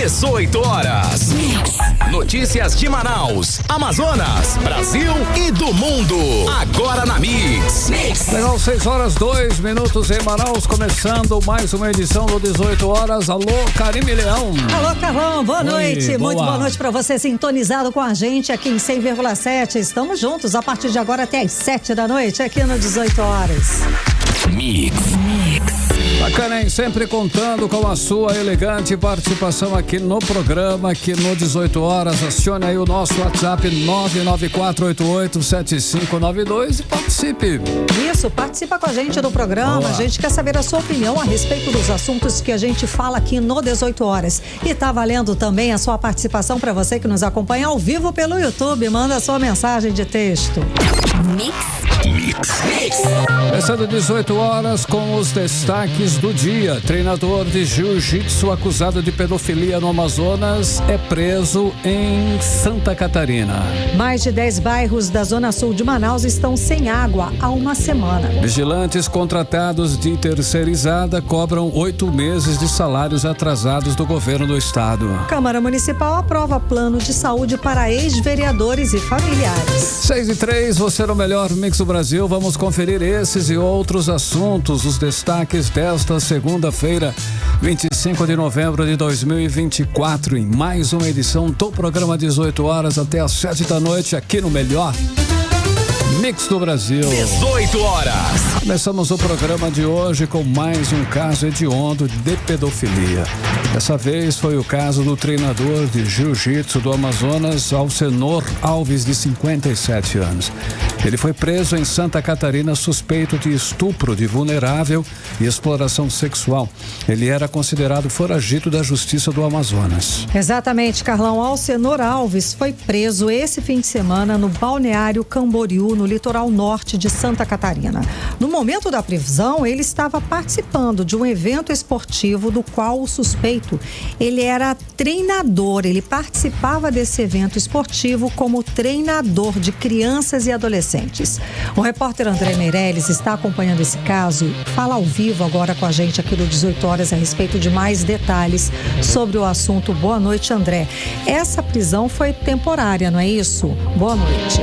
18 horas. Notícias de Manaus, Amazonas, Brasil e do mundo. Agora na Mix. Legal, 6h02 em Manaus, começando mais uma edição do 18 horas. Alô, Karime Leão. Alô, Carlão, boa noite. Muito boa noite pra você, sintonizado com a gente aqui em 100,7. Estamos juntos a partir de agora até às 7 da noite, aqui no 18 horas. Mix. Bacana, hein? Sempre contando com a sua elegante participação aqui no programa, aqui no 18 horas. Acione aí o nosso WhatsApp 994887592 e participe. Isso, participa com a gente do programa. Boa. A gente quer saber a sua opinião a respeito dos assuntos que a gente fala aqui no 18 horas. E tá valendo também a sua participação para você que nos acompanha ao vivo pelo YouTube. Manda a sua mensagem de texto. Mix. Começando 18 horas com os destaques do dia. Treinador de jiu-jitsu acusado de pedofilia no Amazonas é preso em Santa Catarina. Mais de 10 bairros da Zona Sul de Manaus estão sem água há uma semana. Vigilantes contratados de terceirizada cobram 8 meses de salários atrasados do governo do estado. Câmara Municipal aprova plano de saúde para ex-vereadores e familiares. 6h03, você no melhor Mix do Brasil. Vamos conferir esses e outros assuntos, os destaques desta segunda-feira, 25 de novembro de 2024, em mais uma edição do programa 18 horas até às 7 da noite, aqui no melhor Mix do Brasil. 18 horas. Começamos o programa de hoje com mais um caso hediondo de pedofilia. Dessa vez foi o caso do treinador de jiu-jitsu do Amazonas, Alcenor Alves, de 57 anos. Ele foi preso em Santa Catarina suspeito de estupro de vulnerável e exploração sexual. Ele era considerado foragido da Justiça do Amazonas. Exatamente, Carlão. Alcenor Alves foi preso esse fim de semana no Balneário Camboriú, no litoral norte de Santa Catarina. No momento da prisão, ele estava participando de um evento esportivo do qual o suspeito, ele era treinador. Ele participava desse evento esportivo como treinador de crianças e adolescentes. O repórter André Meirelles está acompanhando esse caso, fala ao vivo agora com a gente aqui do 18 horas a respeito de mais detalhes sobre o assunto. Boa noite, André. Essa prisão foi temporária, não é isso? Boa noite.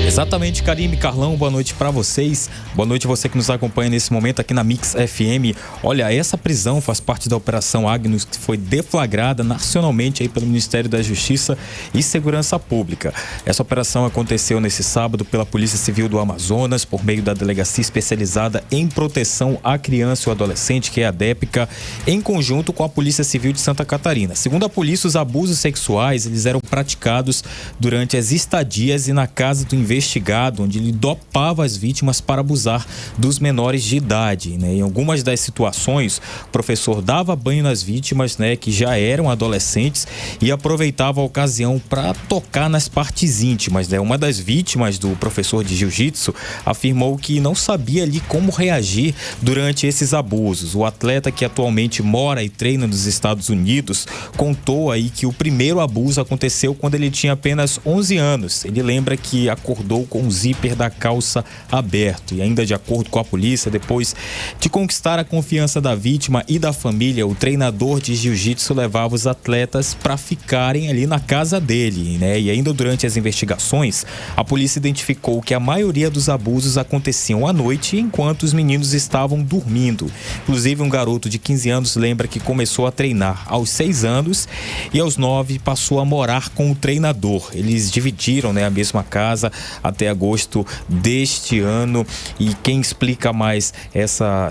Exatamente, Karime, Carlão, boa noite para vocês. Boa noite você que nos acompanha nesse momento aqui na Mix FM. Olha, essa prisão faz parte da Operação Agnus, que foi deflagrada nacionalmente aí pelo Ministério da Justiça e Segurança Pública. Essa operação aconteceu nesse sábado pela Polícia Civil do Amazonas, por meio da Delegacia Especializada em Proteção à Criança e ao Adolescente, que é a DEPCA, em conjunto com a Polícia Civil de Santa Catarina. Segundo a polícia, os abusos sexuais, eles eram praticados durante as estadias e na casa do investigado, onde ele dopava as vítimas para abusar dos menores de idade, né? Em algumas das situações, o professor dava banho nas vítimas, né, que já eram adolescentes, e aproveitava a ocasião para tocar nas partes íntimas, né? Uma das vítimas do professor de jiu-jitsu afirmou que não sabia ali como reagir durante esses abusos. O atleta, que atualmente mora e treina nos Estados Unidos, contou aí que o primeiro abuso aconteceu quando ele tinha apenas 11 anos. Ele lembra que acordou com o zíper da calça aberto e, ainda de acordo com a polícia, depois de conquistar a confiança da vítima e da família, o treinador de jiu-jitsu levava os atletas para ficarem ali na casa dele, né? E ainda durante as investigações, a polícia identificou que a maioria dos abusos aconteciam à noite, enquanto os meninos estavam dormindo. Inclusive, um garoto de 15 anos lembra que começou a treinar aos 6 anos e aos 9 passou a morar com o treinador. Eles dividiram, né, a mesma casa até agosto deste ano. E quem explica mais essa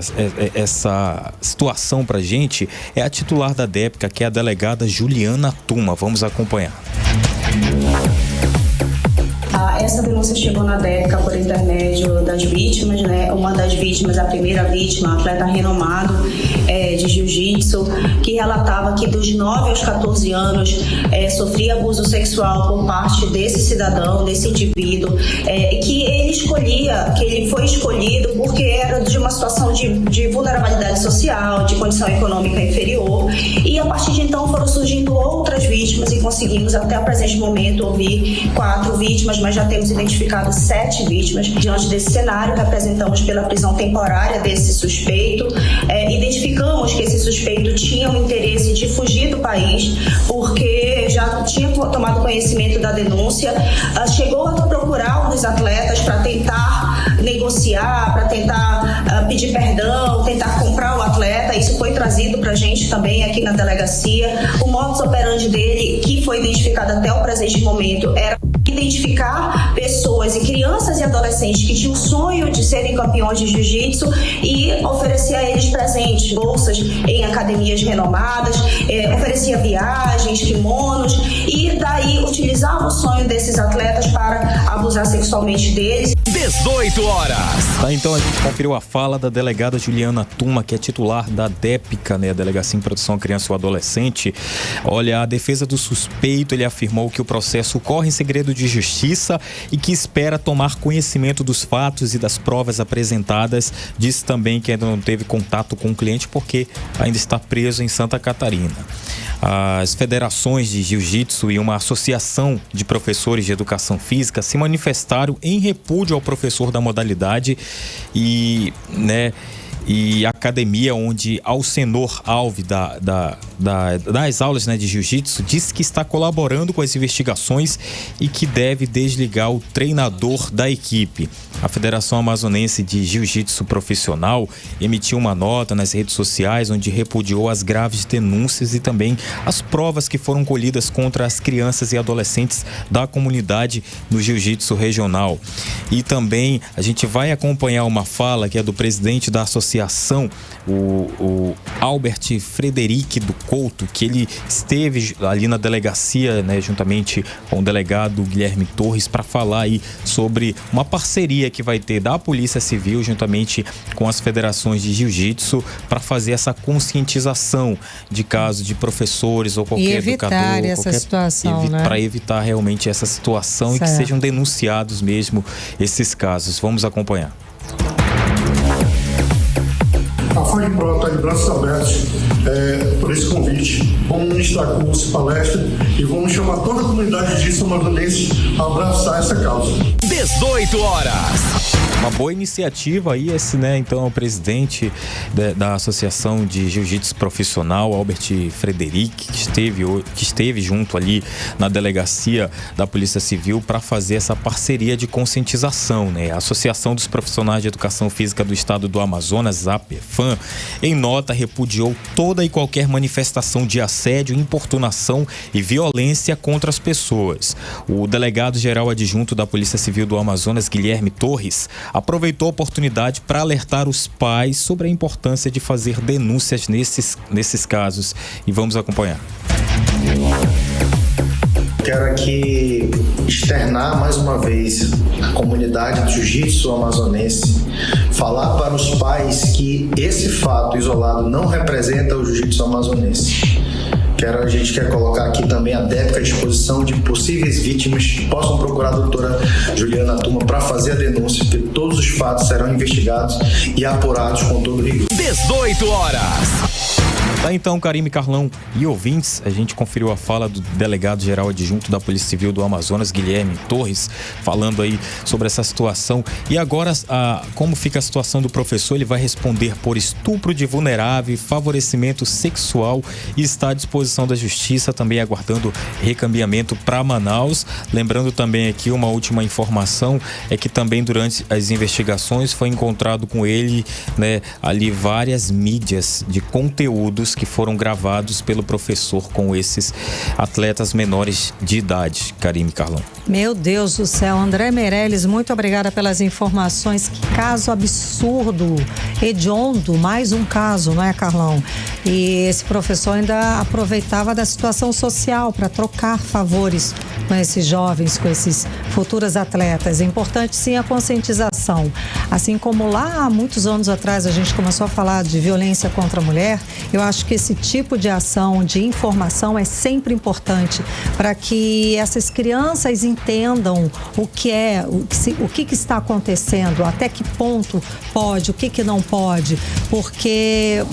situação pra gente é a titular da DEPCA, que é a delegada Juliana Tuma. Vamos acompanhar. Essa denúncia chegou na DEPCA por intermédio das vítimas, né? Uma das vítimas, a primeira vítima, um atleta renomado de jiu-jitsu, que relatava que dos 9 aos 14 anos sofria abuso sexual por parte desse cidadão, desse indivíduo, que ele foi escolhido porque era de uma situação de vulnerabilidade social, de condição econômica inferior, e a partir de então foram surgindo outras vítimas e conseguimos até o presente momento ouvir 4 vítimas, mas já temos identificado 7 vítimas. Diante desse cenário, representamos pela prisão temporária desse suspeito, identificamos que esse suspeito tinha o interesse de fugir do país, porque já tinha tomado conhecimento da denúncia, chegou a procurar um dos atletas para tentar negociar, para tentar pedir perdão, tentar comprar o atleta. Isso foi trazido para a gente também aqui na delegacia. O modus operandi dele, que foi identificado até o presente momento, era identificar pessoas e crianças e adolescentes que tinham o sonho de serem campeões de jiu-jitsu e oferecer a eles presentes, bolsas em academias renomadas, oferecia viagens, kimonos, e daí utilizava o sonho desses atletas para abusar sexualmente deles. 18 horas. Tá, então a gente conferiu a fala da delegada Juliana Tuma, que é titular da DEPCA, né, a Delegacia em Proteção à Criança ou Adolescente. Olha, a defesa do suspeito, ele afirmou que o processo ocorre em segredo de justiça e que espera tomar conhecimento dos fatos e das provas apresentadas. Disse também que ainda não teve contato com o cliente porque ainda está preso em Santa Catarina. As federações de jiu-jitsu e uma associação de professores de educação física se manifestaram em repúdio ao professor da modalidade e a academia onde Alcenor Alves das aulas, né, de jiu-jitsu, disse que está colaborando com as investigações e que deve desligar o treinador da equipe. A Federação Amazonense de Jiu-Jitsu Profissional emitiu uma nota nas redes sociais onde repudiou as graves denúncias e também as provas que foram colhidas contra as crianças e adolescentes da comunidade no jiu-jitsu regional. E também a gente vai acompanhar uma fala que é do presidente da associação, o Albert Frederic do Couto, que ele esteve ali na delegacia, né, juntamente com o delegado Guilherme Torres, para falar aí sobre uma parceria que vai ter da Polícia Civil juntamente com as federações de jiu-jitsu para fazer essa conscientização de casos de professores ou qualquer educador, essa situação, né? Para evitar realmente essa situação, certo, e que sejam denunciados mesmo esses casos. Vamos acompanhar. A FAGPRO está de braços abertos por esse convite. Vamos ministrar curso, palestra e vamos chamar toda a comunidade de amazonense a abraçar essa causa. 18 horas. Uma boa iniciativa aí, esse, né, então, é o presidente da Associação de Jiu-Jitsu Profissional, Albert Frederic, que esteve junto ali na delegacia da Polícia Civil para fazer essa parceria de conscientização, né? A Associação dos Profissionais de Educação Física do Estado do Amazonas, APEFAM, em nota repudiou toda e qualquer manifestação de assédio, importunação e violência contra as pessoas. O delegado-geral adjunto da Polícia Civil do Amazonas, Guilherme Torres, aproveitou a oportunidade para alertar os pais sobre a importância de fazer denúncias nesses casos. E vamos acompanhar. Quero aqui externar mais uma vez a comunidade do jiu-jitsu amazonense, falar para os pais que esse fato isolado não representa o jiu-jitsu amazonense. A gente quer colocar aqui também a DEPCA à disposição de possíveis vítimas que possam procurar a doutora Juliana Tuma para fazer a denúncia, porque todos os fatos serão investigados e apurados com todo rigor. 18 horas. Tá, então, Karime, Carlão e ouvintes, a gente conferiu a fala do delegado-geral adjunto da Polícia Civil do Amazonas, Guilherme Torres, falando aí sobre essa situação. E agora, como fica a situação do professor? Ele vai responder por estupro de vulnerável, favorecimento sexual e está à disposição da Justiça, também aguardando recambiamento para Manaus. Lembrando também aqui uma última informação, é que também durante as investigações foi encontrado com ele, né, ali várias mídias de conteúdos que foram gravados pelo professor com esses atletas menores de idade. Karime, Carlão. Meu Deus do céu, André Meirelles, muito obrigada pelas informações. Que caso absurdo, hediondo, mais um caso, não é, Carlão? E esse professor ainda aproveitava da situação social para trocar favores com esses jovens, com esses futuros atletas. É importante sim a conscientização. Assim como lá há muitos anos atrás a gente começou a falar de violência contra a mulher, eu acho que esse tipo de ação, de informação é sempre importante para que essas crianças entendam o que está acontecendo, até que ponto pode, o que não pode, porque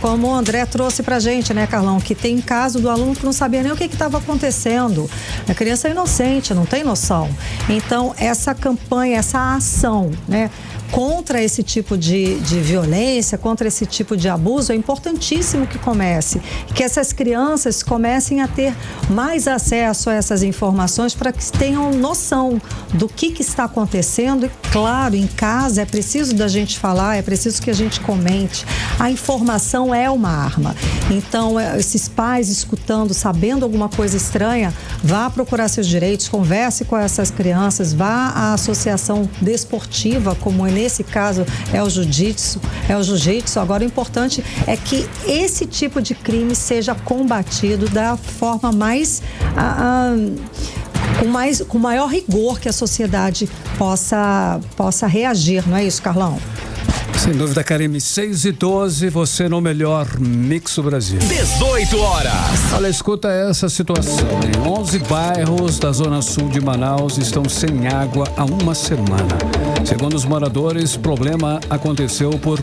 como o André trouxe pra gente, né, Carlão, que tem caso do aluno que não sabia nem o que estava acontecendo. A criança é inocente, não tem noção. Então, essa campanha, essa ação, né, contra esse tipo de violência, contra esse tipo de abuso, é importantíssimo que comece, que essas crianças comecem a ter mais acesso a essas informações para que tenham noção do que está acontecendo. E claro, em casa é preciso da gente falar, é preciso que a gente comente. A informação é uma arma. Então, esses pais escutando, sabendo alguma coisa estranha, vá procurar seus direitos, converse com essas crianças, vá à associação desportiva, como nesse caso é o jiu-jitsu. Agora, o importante é que esse tipo de crime seja combatido da forma mais com maior rigor que a sociedade possa reagir, não é isso, Carlão? Sem dúvida, Karime, 6h12, você no melhor Mix do Brasil. 18 horas. Olha, escuta essa situação. Em 11 bairros da zona sul de Manaus estão sem água há uma semana. Segundo os moradores, o problema aconteceu por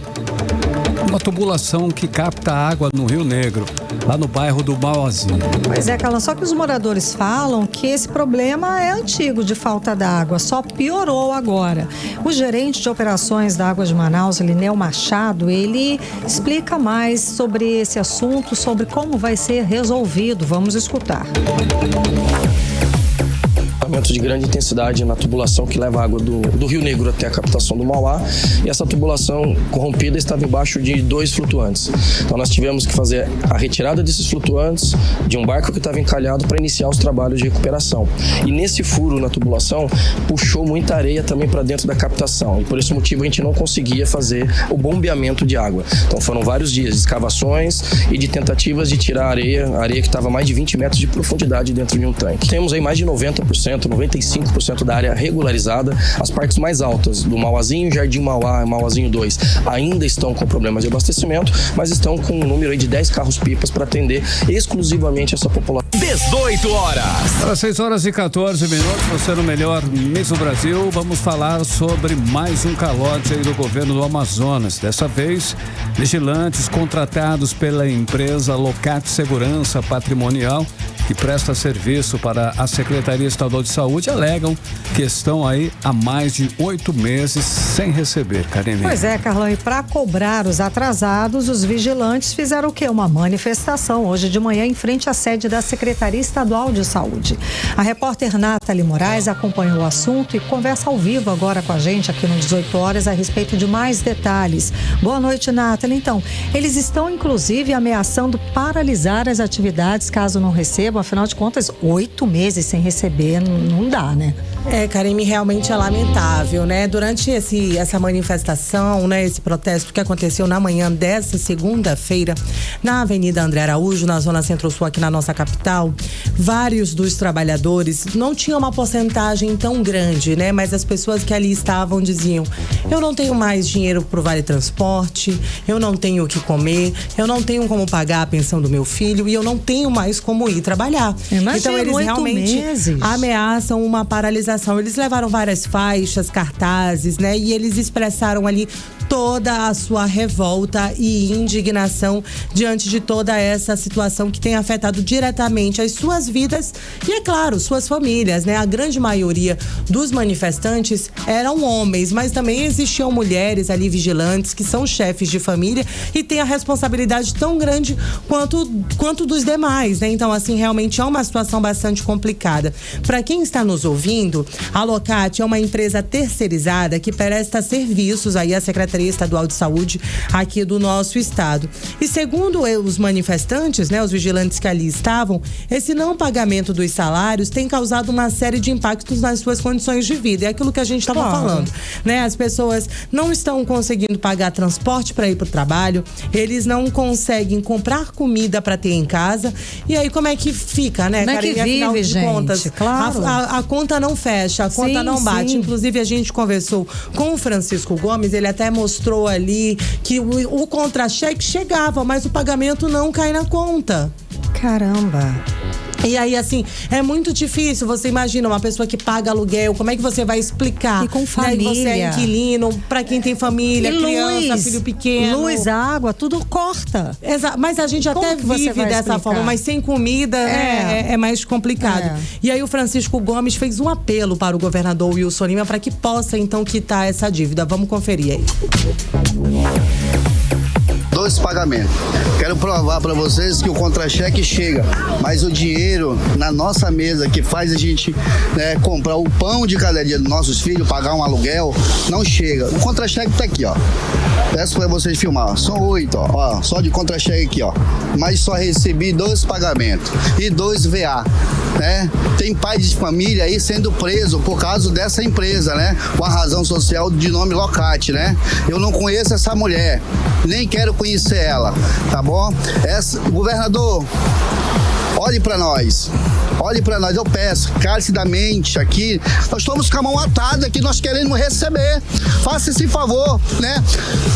uma tubulação que capta água no Rio Negro, lá no bairro do Mauazinho. Pois é, Carlão, só que os moradores falam que esse problema é antigo de falta d'água, só piorou agora. O gerente de operações da Água de Manaus, Lineu Machado, ele explica mais sobre esse assunto, sobre como vai ser resolvido. Vamos escutar. De grande intensidade na tubulação que leva a água do Rio Negro até a captação do Mauá, e essa tubulação corrompida estava embaixo de 2 flutuantes. Então nós tivemos que fazer a retirada desses flutuantes de um barco que estava encalhado para iniciar os trabalhos de recuperação. E nesse furo na tubulação puxou muita areia também para dentro da captação, e por esse motivo a gente não conseguia fazer o bombeamento de água. Então foram vários dias de escavações e de tentativas de tirar a areia que estava a mais de 20 metros de profundidade dentro de um tanque. Temos aí mais de 95% da área regularizada. As partes mais altas do Mauazinho, Jardim Mauá e Mauazinho 2 ainda estão com problemas de abastecimento, mas estão com um número aí de 10 carros-pipas para atender exclusivamente essa população. 18 horas. Às 6h14, você no melhor Mix do Brasil. Vamos falar sobre mais um calote aí do governo do Amazonas. Dessa vez, vigilantes contratados pela empresa Locate Segurança Patrimonial, que presta serviço para a Secretaria Estadual de Saúde, alegam que estão aí há mais de 8 meses sem receber, Karime. Pois é, Carlão, e para cobrar os atrasados, os vigilantes fizeram o quê? Uma manifestação hoje de manhã em frente à sede da Secretaria Estadual de Saúde. A repórter Nathalie Moraes acompanhou o assunto e conversa ao vivo agora com a gente aqui no 18 horas a respeito de mais detalhes. Boa noite, Nathalie. Então, eles estão inclusive ameaçando paralisar as atividades caso não recebam. Afinal de contas, 8 meses sem receber não dá, né? Karime, realmente é lamentável, né? Durante essa manifestação, né, esse protesto que aconteceu na manhã dessa segunda-feira, na Avenida André Araújo, na Zona Centro-Sul, aqui na nossa capital, vários dos trabalhadores não tinham uma porcentagem tão grande, né? Mas as pessoas que ali estavam diziam: eu não tenho mais dinheiro pro Vale Transporte, eu não tenho o que comer, eu não tenho como pagar a pensão do meu filho e eu não tenho mais como ir trabalhar. Imagina, então eles realmente meses. ameaçam uma paralisação. Eles levaram várias faixas, cartazes, né? E eles expressaram ali toda a sua revolta e indignação diante de toda essa situação que tem afetado diretamente as suas vidas e, é claro, suas famílias, né? A grande maioria dos manifestantes eram homens, mas também existiam mulheres ali vigilantes que são chefes de família e têm a responsabilidade tão grande quanto dos demais, né? Então, assim, realmente é uma situação bastante complicada. Para quem está nos ouvindo, a Locate é uma empresa terceirizada que presta serviços aí à Secretaria Estadual de Saúde aqui do nosso estado. E segundo os manifestantes, né, os vigilantes que ali estavam, esse não pagamento dos salários tem causado uma série de impactos nas suas condições de vida. É aquilo que a gente estava falando, né? As pessoas não estão conseguindo pagar transporte para ir para o trabalho, eles não conseguem comprar comida para ter em casa. E aí como é que fica, né? Como é que vive, afinal de gente? Contas, claro. a conta não fecha, a conta não bate. Sim. Inclusive, a gente conversou com o Francisco Gomes, ele até mostrou ali que o contra-cheque chegava, mas o pagamento não cai na conta. Caramba. E aí, assim, é muito difícil. Você imagina uma pessoa que paga aluguel, como é que você vai explicar? E com família. Né? Você é inquilino, pra quem tem família, e criança, luz, filho pequeno. Luz, água, tudo corta. Mas a gente Como até que você vive vai dessa explicar? forma, mas sem comida é mais complicado. E aí o Francisco Gomes fez um apelo para o governador Wilson Lima para que possa, então, quitar essa dívida. Vamos conferir aí. 2 pagamentos. Quero provar para vocês que o contra-cheque chega, mas o dinheiro na nossa mesa que faz a gente comprar o pão de cada dia dos nossos filhos, pagar um aluguel, não chega. O contra-cheque tá aqui, ó. Peço para vocês filmar. São 8, ó. Só de contra-cheque aqui, ó. Mas só recebi 2 pagamentos e 2 VA, né? Tem pai de família aí sendo preso por causa dessa empresa, né? Com a razão social de nome Locate, né? Eu não conheço essa mulher, nem quero conhecer ela, tá bom? Governador, olhe para nós. Olhe para nós, eu peço, encarecidamente aqui, nós estamos com a mão atada que nós queremos receber. Faça esse favor, né?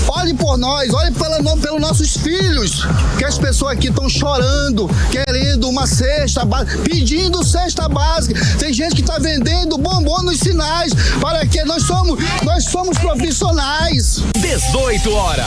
Olhe por nós, olhe pelos nossos filhos, que as pessoas aqui estão chorando, querendo uma cesta básica, pedindo cesta básica. Tem gente que está vendendo bombom nos sinais, para que nós somos profissionais. 18 horas.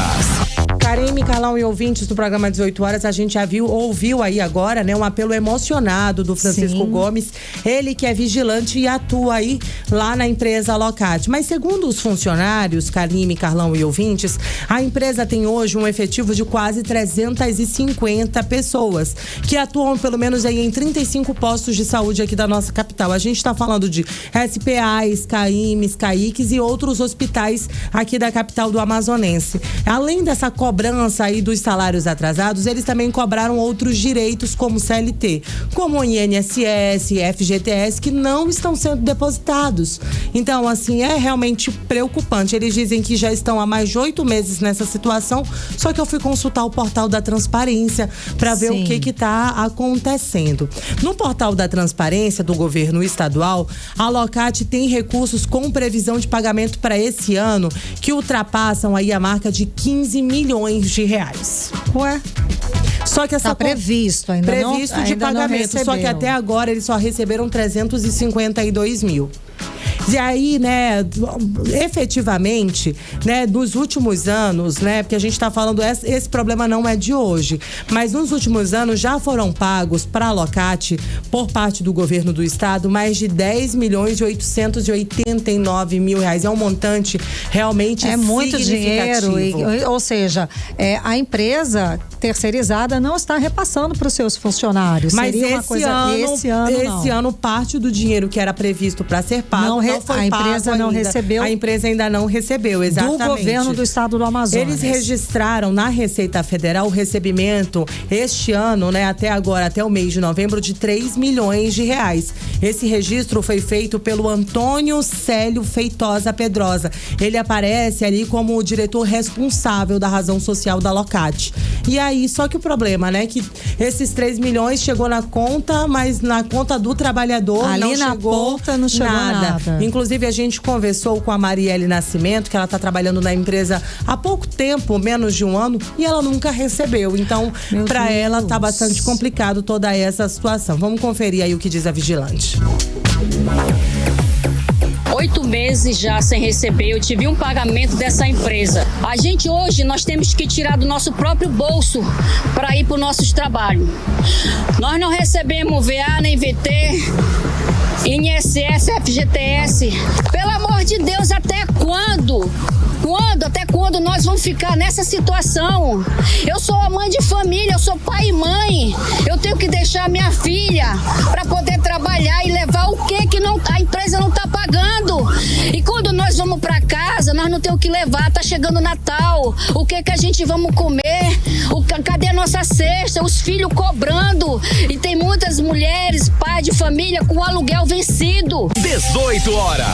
Karime, Carlão e ouvintes do programa 18 horas, a gente já ouviu aí agora, né, um apelo emocionado do Francisco Gomes, ele que é vigilante e atua aí lá na empresa Locate. Mas segundo os funcionários, Karime, Carlão e ouvintes, a empresa tem hoje um efetivo de quase 350 pessoas, que atuam pelo menos aí em 35 postos de saúde aqui da nossa capital. A gente está falando de SPAs, CAIMs, CAICs e outros hospitais aqui da capital do Amazonense. Além dessa cobrança aí dos salários atrasados, eles também cobraram outros direitos como CLT, como o INSS, FGTS, que não estão sendo depositados. Então, assim, é realmente preocupante. Eles dizem que já estão há mais de 8 meses nessa situação, só que eu fui consultar o portal da Transparência para ver o que está acontecendo. No portal da Transparência do governo estadual, a Locate tem recursos com previsão de pagamento para esse ano que ultrapassam aí a marca de 15 milhões de reais. Ué? Só que essa previsto ainda previsto de pagamento, só que até agora eles só receberam 352 mil. E aí, né, efetivamente, né, nos últimos anos, né, porque a gente tá falando, esse problema não é de hoje, mas nos últimos anos já foram pagos para a Locate, por parte do governo do estado, mais de 10 milhões e 889 mil reais. É um montante realmente muito dinheiro, ou seja, a empresa terceirizada não está repassando para os seus funcionários. Mas seria esse ano parte do dinheiro que era previsto para ser pago a empresa não recebeu. A empresa ainda não recebeu, exatamente. Do governo do estado do Amazonas. Eles registraram na Receita Federal o recebimento este ano, né, até agora, até o mês de novembro, de 3 milhões de reais. Esse registro foi feito pelo Antônio Célio Feitosa Pedrosa. Ele aparece ali como o diretor responsável da razão social da Locate. E aí, só que o problema, né, que esses 3 milhões chegou na conta, mas na conta do trabalhador ali não chegou ponta não chegou nada. Inclusive, a gente conversou com a Marielle Nascimento, que ela está trabalhando na empresa há pouco tempo, menos de um ano, e ela nunca recebeu. Então, para ela, tá bastante complicado toda essa situação. Vamos conferir aí o que diz a vigilante. 8 meses já sem receber, eu tive um pagamento dessa empresa. A gente hoje, nós temos que tirar do nosso próprio bolso para ir para os nossos trabalhos. Nós não recebemos VA nem VT, INSS, FGTS. Pelo amor de Deus, até quando? Até quando nós vamos ficar nessa situação? Eu sou a mãe de família, eu sou pai e mãe. Eu tenho que deixar minha filha para poder trabalhar e levar o que não, a empresa não está pagando. E quando nós vamos para casa, nós não temos o que levar. Tá chegando o Natal. O que a gente vamos comer? Cadê a nossa cesta? Os filhos cobrando. E tem muitas mulheres, pai de família, com o aluguel vencido. 18 horas.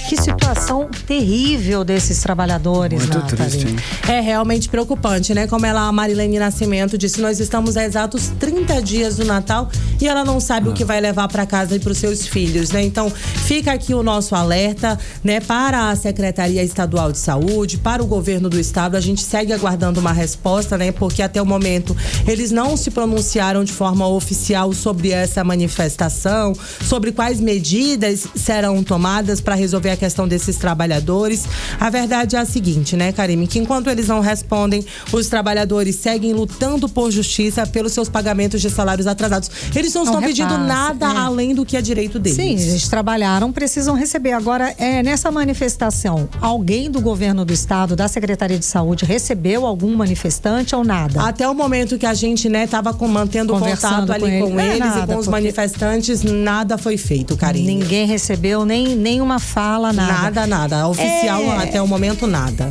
Que situação terrível desses trabalhadores, muito triste, hein? É realmente preocupante, né? Como a Marilene Nascimento disse, nós estamos há exatos 30 dias do Natal e ela não sabe o que vai levar para casa e para os seus filhos, né? Então, fica aqui o nosso alerta, né, para a Secretaria Estadual Estadual de Saúde, para o governo do estado. A gente segue aguardando uma resposta, né? Porque até o momento eles não se pronunciaram de forma oficial sobre essa manifestação, sobre quais medidas serão tomadas para resolver a questão desses trabalhadores. A verdade é a seguinte, né, Karime, que enquanto eles não respondem, os trabalhadores seguem lutando por justiça pelos seus pagamentos de salários atrasados. Eles não estão pedindo nada além do que é direito deles. Sim, eles trabalharam, precisam receber. Agora, nessa manifestação, alguém do governo do estado, da Secretaria de Saúde, recebeu algum manifestante ou nada? Até o momento que a gente, né, tava mantendo contato ali com eles e com os manifestantes, nada foi feito, Karine. Ninguém recebeu nem uma fala, nada. Nada. Oficial, até o momento, nada.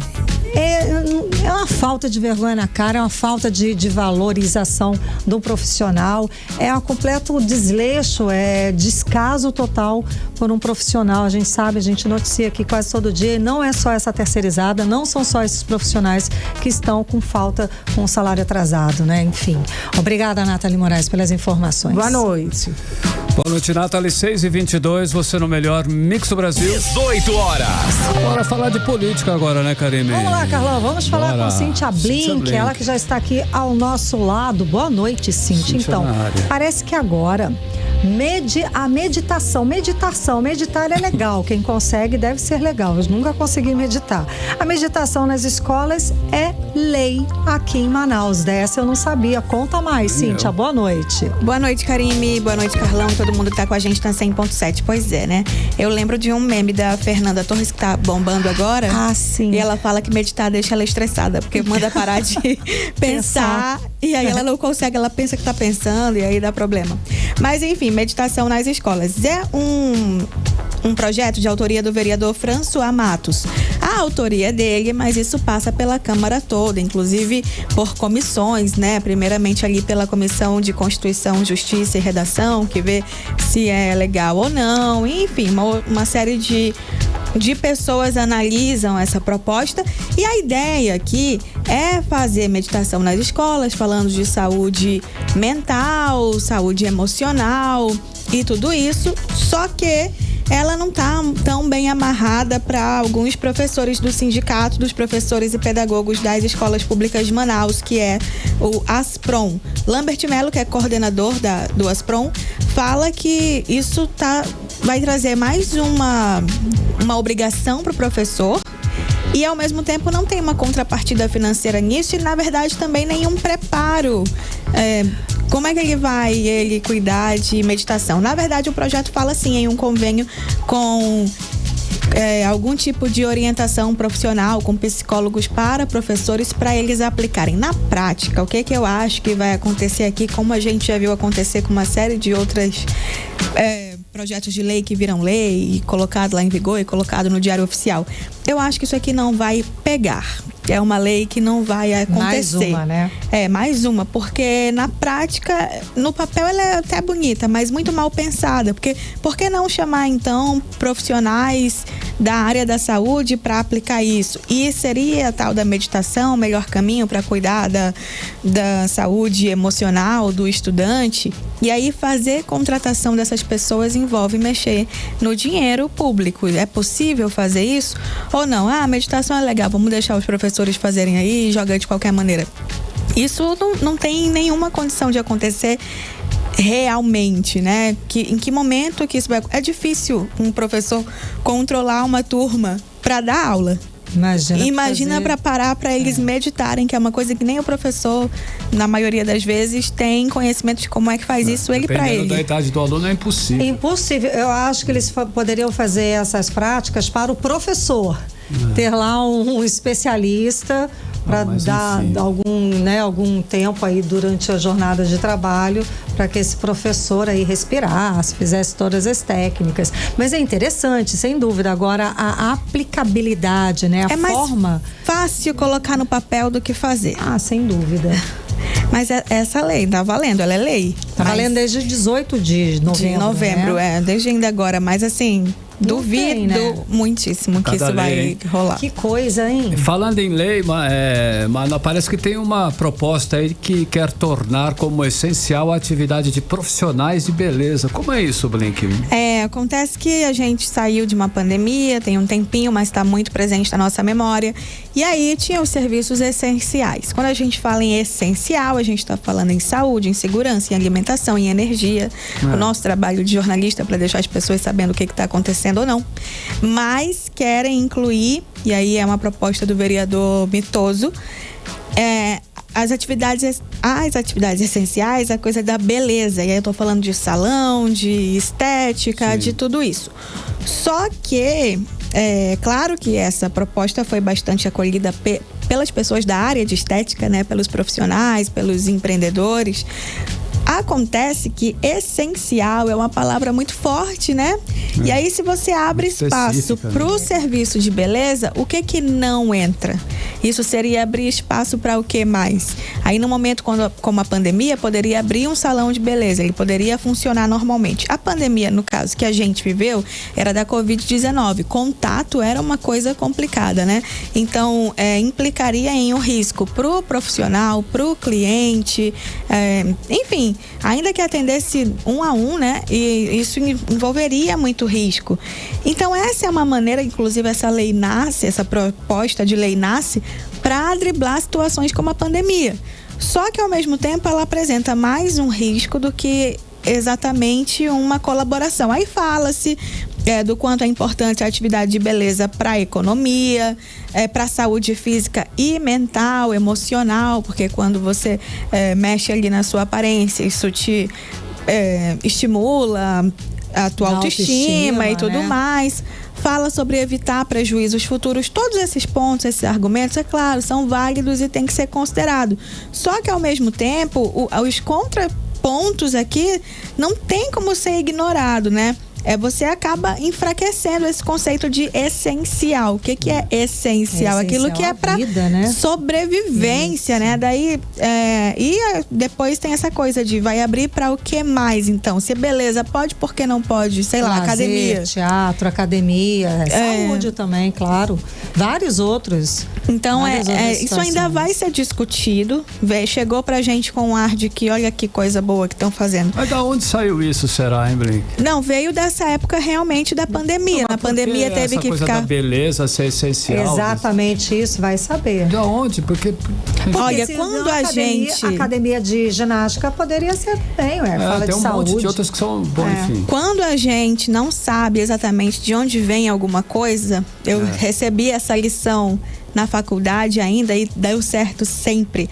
É uma falta de vergonha na cara, é uma falta de valorização do profissional, é um completo desleixo, descaso total por um profissional. A gente sabe, a gente noticia aqui quase todo dia, e não é só essa terceirizada, não são só esses profissionais que estão com salário atrasado, né? Enfim. Obrigada, Nathalie Moraes, pelas informações. Boa noite. Boa noite, Nathalie. 6h22, você no melhor Mix do Brasil. 18 horas. Bora falar de política agora, né, Karime? Vamos lá, Carlão, vamos falar com Cíntia Blink, ela que já está aqui ao nosso lado. Boa noite, Cíntia. Então, parece que agora a meditação, meditar é legal, quem consegue deve ser legal, eu nunca consegui meditar. A meditação nas escolas é lei aqui em Manaus, dessa eu não sabia. Conta mais, Cíntia, boa noite. Boa noite, Karime, boa noite, Carlão, todo mundo que tá com a gente na 100.7, pois é, né? Eu lembro de um meme da Fernanda Torres que tá bombando agora. Ah, sim. E ela fala que meditar deixa ela estressada, porque manda parar de pensar e aí ela não consegue, ela pensa que tá pensando e aí dá problema. Mas enfim, meditação nas escolas é um projeto de autoria do vereador François Matos. A autoria é dele, mas isso passa pela Câmara toda, inclusive por comissões, né? Primeiramente ali pela Comissão de Constituição, Justiça e Redação, que vê se é legal ou não. Enfim, uma série de pessoas analisam essa proposta e a ideia aqui é fazer meditação nas escolas, falando de saúde mental, saúde emocional e tudo isso, só que ela não está tão bem amarrada para alguns professores do Sindicato dos Professores e Pedagogos das Escolas Públicas de Manaus, que é o ASPROM. Lambert Melo, que é coordenador do ASPROM, fala que isso vai trazer mais uma obrigação para o professor e, ao mesmo tempo, não tem uma contrapartida financeira nisso e, na verdade, também nenhum preparo. Como é que ele cuidar de meditação? Na verdade, o projeto fala assim, em um convênio com algum tipo de orientação profissional, com psicólogos para professores, para eles aplicarem. Na prática, o que eu acho que vai acontecer aqui, como a gente já viu acontecer com uma série de outras projetos de lei que viram lei e colocado lá em vigor e colocado no Diário Oficial. Eu acho que isso aqui não vai pegar. É uma lei que não vai acontecer. Mais uma, né? Mais uma, porque na prática, no papel ela é até bonita, mas muito mal pensada. Porque por que não chamar, então, profissionais da área da saúde para aplicar isso? E seria a tal da meditação o melhor caminho para cuidar da saúde emocional do estudante? E aí fazer contratação dessas pessoas envolve mexer no dinheiro público. É possível fazer isso? Ou não? A meditação é legal, vamos deixar os professores fazerem aí e jogar de qualquer maneira. Isso não tem nenhuma condição de acontecer realmente, né? Em que momento que isso vai... É difícil um professor controlar uma turma para dar aula. Imagina para parar para eles meditarem, que é uma coisa que nem o professor, na maioria das vezes, tem conhecimento de como é que faz isso ele para ele. Dependendo da idade do aluno, é impossível. Impossível. Eu acho que eles poderiam fazer essas práticas para o professor. Ter lá um especialista para dar algum tempo aí durante a jornada de trabalho para que esse professor aí respirasse, fizesse todas as técnicas. Mas é interessante, sem dúvida. Agora, a aplicabilidade, né? A forma... mais fácil colocar no papel do que fazer. Sem dúvida. Mas essa lei tá valendo, ela é lei. Tá valendo desde 18 de novembro. De novembro, né? desde ainda agora. Mas assim, Duvido muitíssimo que isso vai rolar. Que coisa, hein? Falando em lei, Mano, parece que tem uma proposta aí que quer tornar como essencial a atividade de profissionais de beleza. Como é isso, Blink? Acontece que a gente saiu de uma pandemia, tem um tempinho, mas está muito presente na nossa memória. E aí tinha os serviços essenciais. Quando a gente fala em essencial, a gente está falando em saúde, em segurança, em alimentação, em energia. O nosso trabalho de jornalista é para deixar as pessoas sabendo o que está acontecendo ou não. Mas querem incluir, e aí é uma proposta do vereador Mitoso, as atividades essenciais, a coisa da beleza. E aí eu tô falando de salão, de estética, de tudo isso. Só que, claro que essa proposta foi bastante acolhida pelas pessoas da área de estética, né? Pelos profissionais, pelos empreendedores. Acontece que essencial é uma palavra muito forte, né? E aí, se você abre espaço para o serviço de beleza, o que não entra? Isso seria abrir espaço para o que mais? Aí, no momento como a pandemia, poderia abrir um salão de beleza, ele poderia funcionar normalmente. A pandemia, no caso, que a gente viveu, era da Covid-19. Contato era uma coisa complicada, né? Então, implicaria em um risco para o profissional, para o cliente, enfim, ainda que atendesse um a um, né? E isso envolveria muito risco. Então, essa é uma maneira, inclusive, essa lei nasce, essa proposta de lei nasce para driblar situações como a pandemia. Só que, ao mesmo tempo, ela apresenta mais um risco do que exatamente uma colaboração. Aí fala-se do quanto é importante a atividade de beleza para a economia, para a saúde física e mental, emocional, porque quando você mexe ali na sua aparência, isso te estimula a tua autoestima e tudo mais. Fala sobre evitar prejuízos futuros. Todos esses pontos, esses argumentos, é claro, são válidos e tem que ser considerado. Só que, ao mesmo tempo, os contrapontos aqui não tem como ser ignorado, né? Você acaba enfraquecendo esse conceito de essencial. O que é essencial? Aquilo que é para sobrevivência, né? Daí, depois tem essa coisa de vai abrir para o que mais, então? Se beleza pode, por que não pode? Sei lá, academia. Teatro, academia, saúde também, claro. Vários outros. Então, isso ainda vai ser discutido. Chegou pra gente com um ar de que, olha que coisa boa que estão fazendo. Mas da onde saiu isso, será, hein, Blink? Não, veio dessa época realmente da pandemia. Na pandemia teve que coisa ficar... da beleza ser essencial. Exatamente isso, vai saber. Da onde? Porque olha, quando a academia de ginástica poderia ser também, fala de saúde. Monte de outras que são bom, enfim. Quando a gente não sabe exatamente de onde vem alguma coisa, eu recebi essa lição na faculdade ainda e deu certo sempre.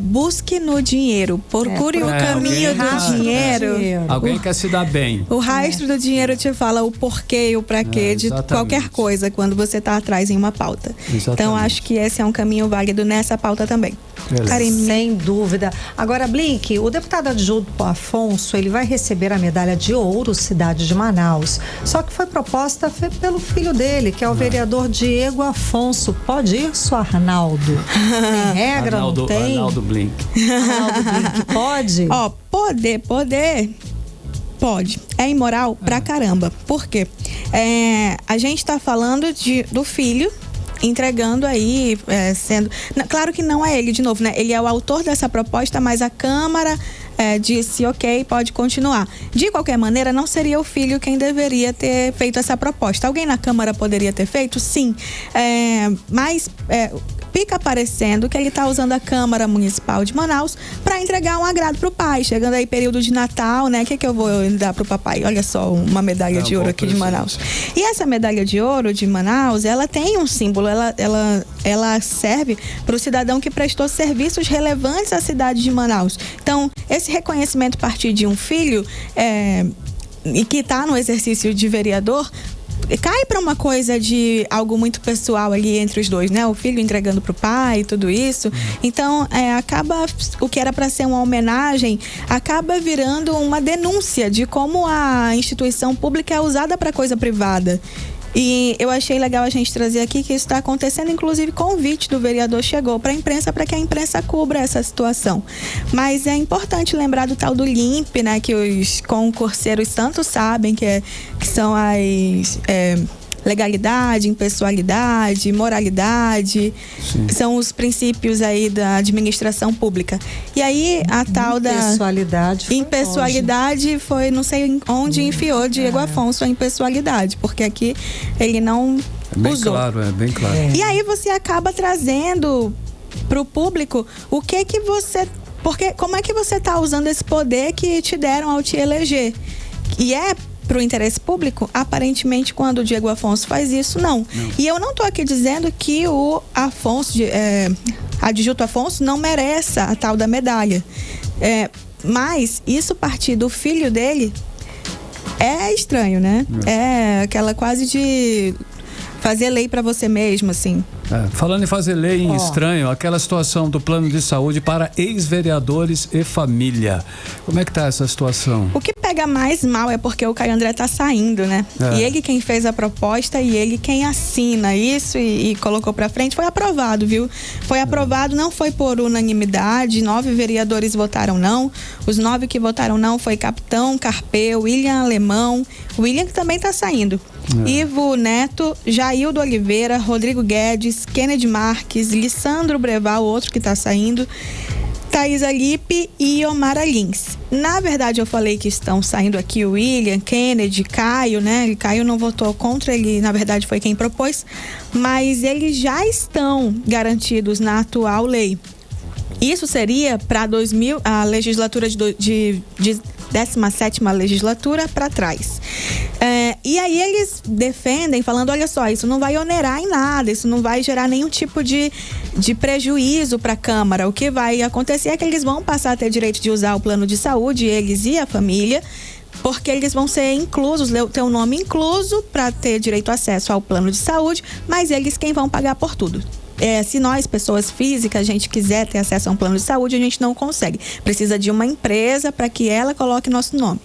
Busque no dinheiro, procure o caminho do dinheiro. Alguém quer se dar bem. O rastro do dinheiro te fala o porquê e o pra quê de qualquer coisa quando você tá atrás em uma pauta. Então acho que esse é um caminho válido nessa pauta também. Sem dúvida. Agora, Blink, o deputado adjunto Afonso, ele vai receber a medalha de ouro Cidade de Manaus. Só que foi proposta pelo filho dele, que é o vereador Diego Afonso. Pode isso, Arnaldo? Tem regra, não tem? Arnaldo Blink. Arnaldo Blink, pode? Pode. É imoral pra caramba. Por quê? A gente tá falando do filho entregando aí, claro que não é ele, de novo, né? Ele é o autor dessa proposta, mas a Câmara disse, ok, pode continuar. De qualquer maneira, não seria o filho quem deveria ter feito essa proposta. Alguém na Câmara poderia ter feito? Sim. Mas fica parecendo que ele está usando a Câmara Municipal de Manaus para entregar um agrado pro pai. Chegando aí período de Natal, né? O que eu vou dar pro papai? Olha só, uma medalha de ouro aqui de Manaus. E essa medalha de ouro de Manaus, ela tem um símbolo, ela serve para o cidadão que prestou serviços relevantes à cidade de Manaus. Então, esse reconhecimento a partir de um filho e que está no exercício de vereador cai para uma coisa de algo muito pessoal ali entre os dois, né? O filho entregando pro pai e tudo isso. Então, acaba, o que era para ser uma homenagem, acaba virando uma denúncia de como a instituição pública é usada para coisa privada. E eu achei legal a gente trazer aqui que isso está acontecendo, inclusive convite do vereador chegou para a imprensa, para que a imprensa cubra essa situação. Mas é importante lembrar do tal do LIMP, né, que os concurseiros tanto sabem que são as legalidade, impessoalidade, moralidade. Sim. São os princípios aí da administração pública. E aí a tal da impessoalidade foi não sei onde enfiou Diego Afonso a impessoalidade, porque aqui ele não usou. É bem claro. E aí você acaba trazendo para o público o que você, porque como é que você está usando esse poder que te deram ao te eleger? E para o interesse público, aparentemente, quando o Diego Afonso faz isso, não. E eu não estou aqui dizendo que o Afonso, Adjunto Afonso, não mereça a tal da medalha. Mas isso partir do filho dele é estranho, né? É aquela quase de fazer lei para você mesmo, assim. Falando em fazer lei em estranho, aquela situação do plano de saúde para ex-vereadores e família. Como é que tá essa situação? O que pega mais mal é porque o Caio André tá saindo, né? E ele quem fez a proposta e ele quem assina isso e colocou pra frente, foi aprovado, viu? Foi aprovado, não foi por unanimidade, 9 vereadores votaram não. Os 9 que votaram não foi Capitão, Carpeu, William Alemão, William que também tá saindo. Ivo Neto, Jaildo Oliveira, Rodrigo Guedes, Kennedy Marques, Lissandro Breval, outro que está saindo, Thaisa Lippe e Omara Lins. Na verdade, eu falei que estão saindo aqui o William, Kennedy, Caio, né? Caio não votou contra, ele na verdade foi quem propôs, mas eles já estão garantidos na atual lei. Isso seria para a legislatura de 17ª legislatura para trás. E aí eles defendem, falando, olha só, isso não vai onerar em nada, isso não vai gerar nenhum tipo de prejuízo para a Câmara. O que vai acontecer é que eles vão passar a ter direito de usar o plano de saúde, eles e a família, porque eles vão ser inclusos, ter o nome incluso para ter direito a acesso ao plano de saúde, mas eles quem vão pagar por tudo. Se nós, pessoas físicas, a gente quiser ter acesso a um plano de saúde, a gente não consegue. Precisa de uma empresa para que ela coloque nosso nome.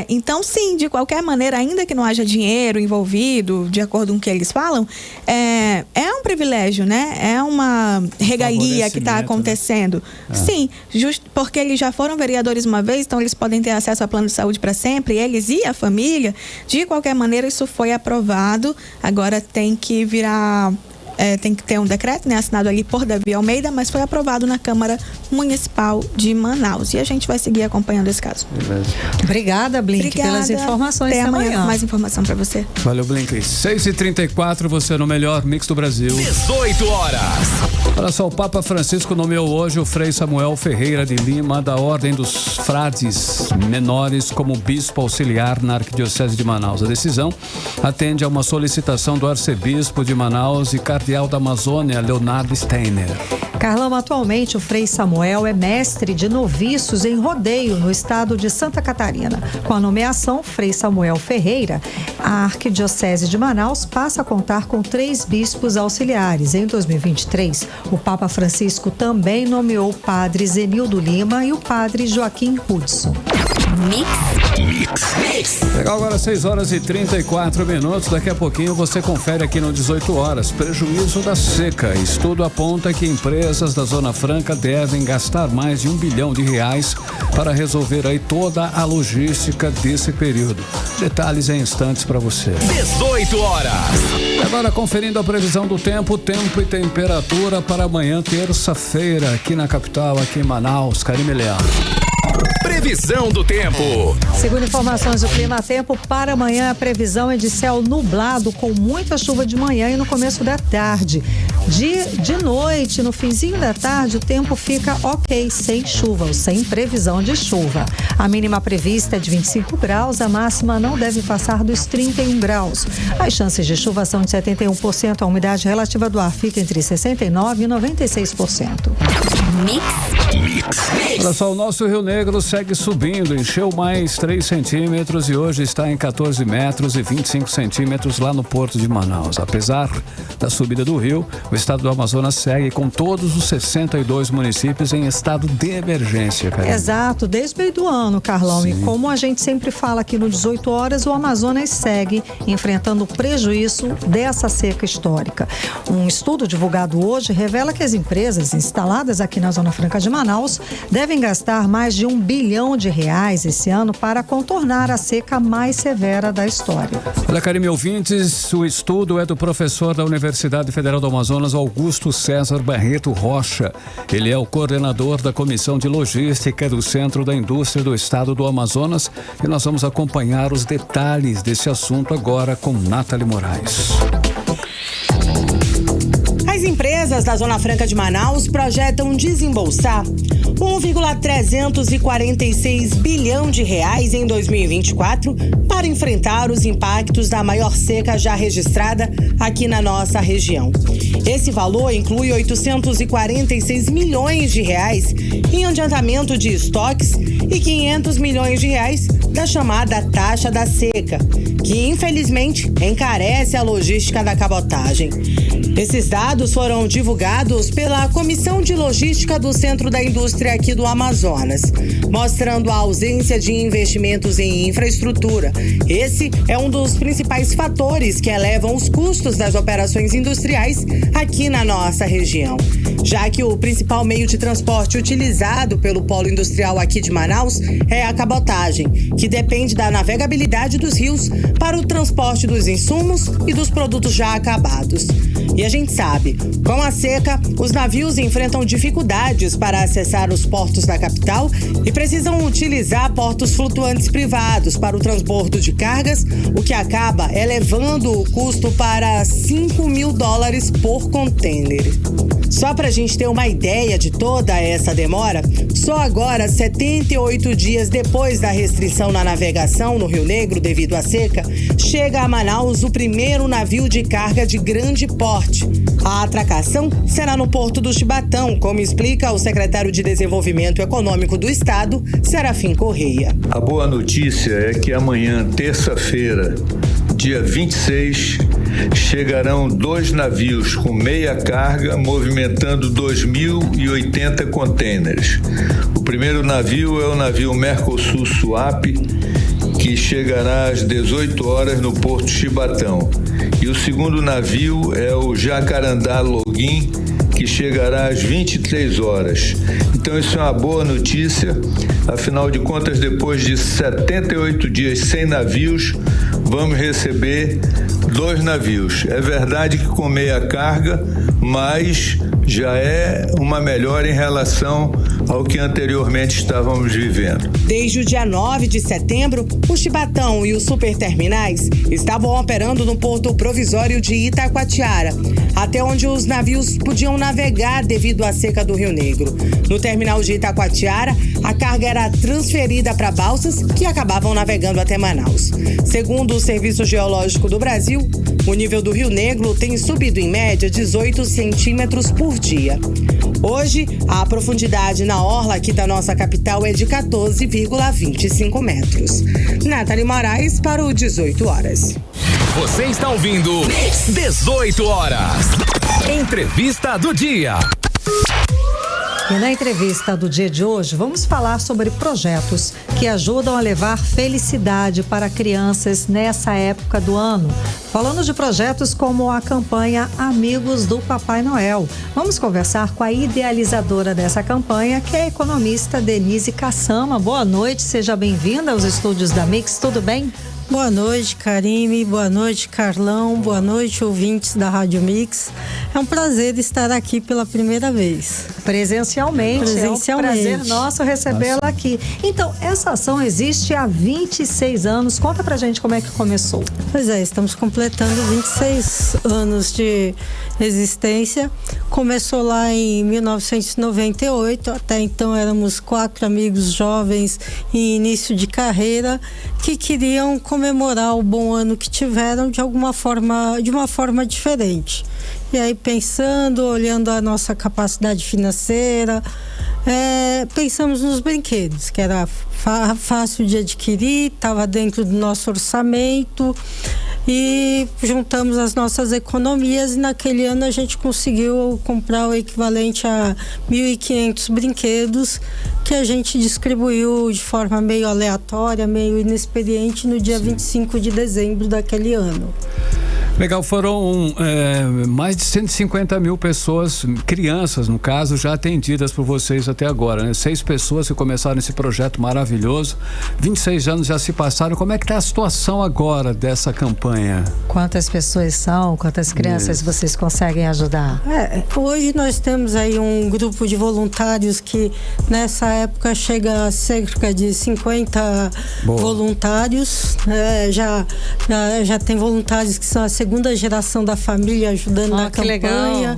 Então, sim, de qualquer maneira, ainda que não haja dinheiro envolvido, de acordo com o que eles falam, é um privilégio, né? É uma regalia que está acontecendo. Né? Sim, justo porque eles já foram vereadores uma vez, então eles podem ter acesso a plano de saúde para sempre, eles e a família. De qualquer maneira, isso foi aprovado. Agora tem que virar... tem que ter um decreto, né, assinado ali por Davi Almeida, mas foi aprovado na Câmara Municipal de Manaus. E a gente vai seguir acompanhando esse caso. Obrigada, Blink, pelas informações. Até amanhã. Mais informação para você. Valeu, Blink. 6h34, você no melhor mix do Brasil. 18 horas. Olha só, o Papa Francisco nomeou hoje o Frei Samuel Ferreira de Lima, da Ordem dos Frades Menores, como bispo auxiliar na Arquidiocese de Manaus. A decisão atende a uma solicitação do arcebispo de Manaus e cardeal da Amazônia, Leonardo Steiner. Carlão, atualmente o Frei Samuel é mestre de noviços em rodeio no estado de Santa Catarina. Com a nomeação, Frei Samuel Ferreira, a Arquidiocese de Manaus passa a contar com 3 bispos auxiliares. Em 2023, o Papa Francisco também nomeou o padre Zenildo Lima e o padre Joaquim Hudson. Mix. Legal, agora 6h34. Daqui a pouquinho você confere aqui no 18 horas. Prejuízo da seca. Estudo aponta que empresas da Zona Franca devem gastar mais de R$1 bilhão para resolver aí toda a logística desse período. Detalhes em instantes para você. 18 horas. Agora conferindo a previsão do tempo e temperatura para amanhã, terça-feira, aqui na capital, aqui em Manaus. Karime Leão. Previsão do tempo. Segundo informações do Clima Tempo, para amanhã a previsão é de céu nublado com muita chuva de manhã e no começo da tarde. De noite, no finzinho da tarde, o tempo fica ok, sem chuva ou sem previsão de chuva. A mínima prevista é de 25 graus, a máxima não deve passar dos 31 graus. As chances de chuva são de 71%, a umidade relativa do ar fica entre 69% e 96%. Olha só, o nosso Rio Negro segue subindo, encheu mais 3 centímetros e hoje está em 14 metros e 25 centímetros lá no Porto de Manaus. Apesar da subida do rio, o estado do Amazonas segue com todos os 62 municípios em estado de emergência, Karine. Exato, desde o meio do ano, Carlão. Sim. E como a gente sempre fala aqui no 18 horas, o Amazonas segue enfrentando o prejuízo dessa seca histórica. Um estudo divulgado hoje revela que as empresas instaladas aqui na Zona Franca de Manaus devem gastar mais de R$1 bilhão esse ano para contornar a seca mais severa da história. Olha, Karine, ouvintes, o estudo é do professor da Universidade Federal do Amazonas, Augusto César Barreto Rocha. Ele é o coordenador da Comissão de Logística do Centro da Indústria do Estado do Amazonas e nós vamos acompanhar os detalhes desse assunto agora com Nathalie Moraes. As empresas da Zona Franca de Manaus projetam desembolsar R$1,346 bilhão em 2024 para enfrentar os impactos da maior seca já registrada aqui na nossa região. Esse valor inclui R$846 milhões em adiantamento de estoques e R$500 milhões da chamada taxa da seca, que infelizmente encarece a logística da cabotagem. Esses dados foram divulgados pela Comissão de Logística do Centro da Indústria aqui do Amazonas, mostrando a ausência de investimentos em infraestrutura. Esse é um dos principais fatores que elevam os custos das operações industriais aqui na nossa região, já que o principal meio de transporte utilizado pelo polo industrial aqui de Manaus é a cabotagem, que depende da navegabilidade dos rios para o transporte dos insumos e dos produtos já acabados. E a gente sabe, com a seca, os navios enfrentam dificuldades para acessar os portos da capital e precisam utilizar portos flutuantes privados para o transbordo de cargas, o que acaba elevando o custo para $5.000 por contêiner. Só para a gente ter uma ideia de toda essa demora, só agora, 78 dias depois da restrição na navegação no Rio Negro devido à seca, chega a Manaus o primeiro navio de carga de grande porte. A atracação será no Porto do Chibatão, como explica o secretário de Desenvolvimento Econômico do Estado, Serafim Correia. A boa notícia é que amanhã, terça-feira, dia 26, chegarão 2 navios com meia carga, movimentando 2.080 contêineres. O primeiro navio é o navio Mercosul Suape, que chegará às 18 horas no Porto Chibatão. E o segundo navio é o Jacarandá Login, que chegará às 23 horas. Então isso é uma boa notícia, afinal de contas, depois de 78 dias sem navios, vamos receber 2 navios. É verdade que com meia carga, mas já é uma melhora em relação ao que anteriormente estávamos vivendo. Desde o dia 9 de setembro, o Chibatão e os superterminais estavam operando no Porto Provisório de Itacoatiara, até onde os navios podiam navegar devido à seca do Rio Negro. No terminal de Itacoatiara, a carga era transferida para balsas que acabavam navegando até Manaus. Segundo o Serviço Geológico do Brasil, o nível do Rio Negro tem subido em média 18 centímetros por dia. Hoje, a profundidade na orla aqui da nossa capital é de 14,25 metros. Nathalie Moraes para o 18 horas. Você está ouvindo 18 horas. Entrevista do dia. E na entrevista do dia de hoje, vamos falar sobre projetos que ajudam a levar felicidade para crianças nessa época do ano. Falando de projetos como a campanha Amigos do Papai Noel. Vamos conversar com a idealizadora dessa campanha, que é a economista Denise Cassama. Boa noite, seja bem-vinda aos estúdios da Mix, tudo bem? Boa noite, Karine. Boa noite, Carlão. Boa noite, ouvintes da Rádio Mix. É um prazer estar aqui pela primeira vez. Presencialmente. É um prazer nosso recebê-la aqui. Então, essa ação existe há 26 anos. Conta pra gente como é que começou. Pois é, estamos completando 26 anos de existência. Começou lá em 1998. Até então éramos 4 amigos jovens em início de carreira que queriam comemorar o bom ano que tiveram de uma forma diferente. E aí, pensando, olhando a nossa capacidade financeira, pensamos nos brinquedos, que era fácil de adquirir, estava dentro do nosso orçamento. e juntamos as nossas economias, e naquele ano a gente conseguiu comprar o equivalente a 1.500 brinquedos que a gente distribuiu de forma meio aleatória, meio inexperiente no dia 25 de dezembro daquele ano. Legal, foram mais de 150 mil pessoas, crianças no caso, já atendidas por vocês até agora, né? 6 pessoas que começaram esse projeto maravilhoso, 26 anos já se passaram. Como é que está a situação agora dessa campanha? Quantas pessoas são? Quantas crianças vocês conseguem ajudar? Hoje nós temos aí um grupo de voluntários que nessa época chega a cerca de 50 voluntários. Já tem voluntários que são a segunda geração da família ajudando na campanha. Legal.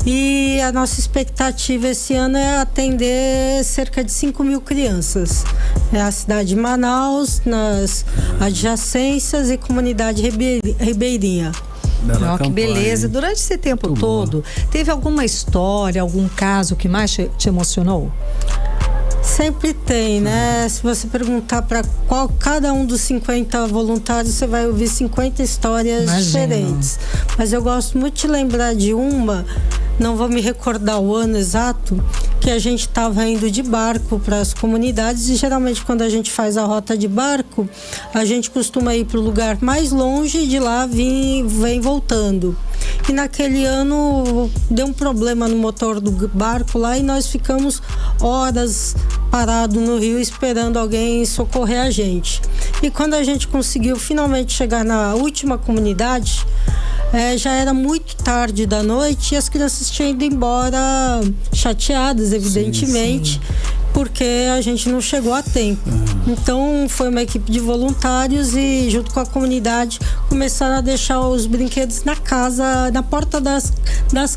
E a nossa expectativa esse ano é atender cerca de 5 mil crianças. É a cidade de Manaus, nas adjacências e comunidade ribeirinha. Que beleza. Durante esse tempo todo, teve alguma história, algum caso que mais te emocionou? Sempre tem, né? Se você perguntar para cada um dos 50 voluntários, você vai ouvir 50 histórias diferentes. Mas eu gosto muito de lembrar de uma, não vou me recordar o ano exato, que a gente estava indo de barco para as comunidades, e geralmente quando a gente faz a rota de barco, a gente costuma ir para o lugar mais longe e de lá vem voltando. E naquele ano deu um problema no motor do barco lá e nós ficamos horas parados no rio esperando alguém socorrer a gente. E quando a gente conseguiu finalmente chegar na última comunidade, já era muito tarde da noite e as crianças tinham ido embora chateadas, evidentemente. Sim. Porque a gente não chegou a tempo. Então foi uma equipe de voluntários e junto com a comunidade começaram a deixar os brinquedos na casa, na porta das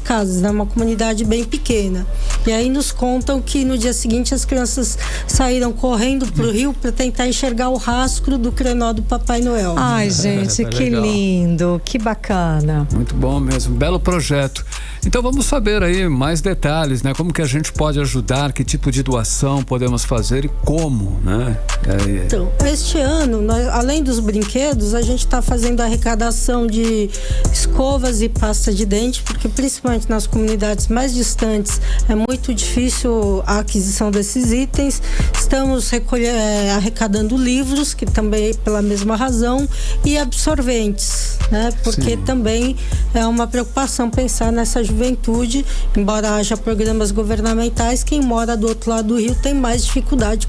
casas, né? Uma comunidade bem pequena. E aí nos contam que no dia seguinte as crianças saíram correndo pro rio para tentar enxergar o rastro do trenó do Papai Noel. Ai, gente, que lindo, que bacana. Muito bom mesmo, belo projeto. Então vamos saber aí mais detalhes, né? Como que a gente pode ajudar, que tipo de doação podemos fazer e como, né? Então, este ano, além dos brinquedos, a gente está fazendo a arrecadação de escovas e pasta de dente, porque principalmente nas comunidades mais distantes é muito difícil a aquisição desses itens. Estamos arrecadando livros, que também pela mesma razão, e absorventes, né? Porque também é uma preocupação pensar nessa juventude, embora haja programas governamentais, quem mora do outro lado do rio tem mais dificuldade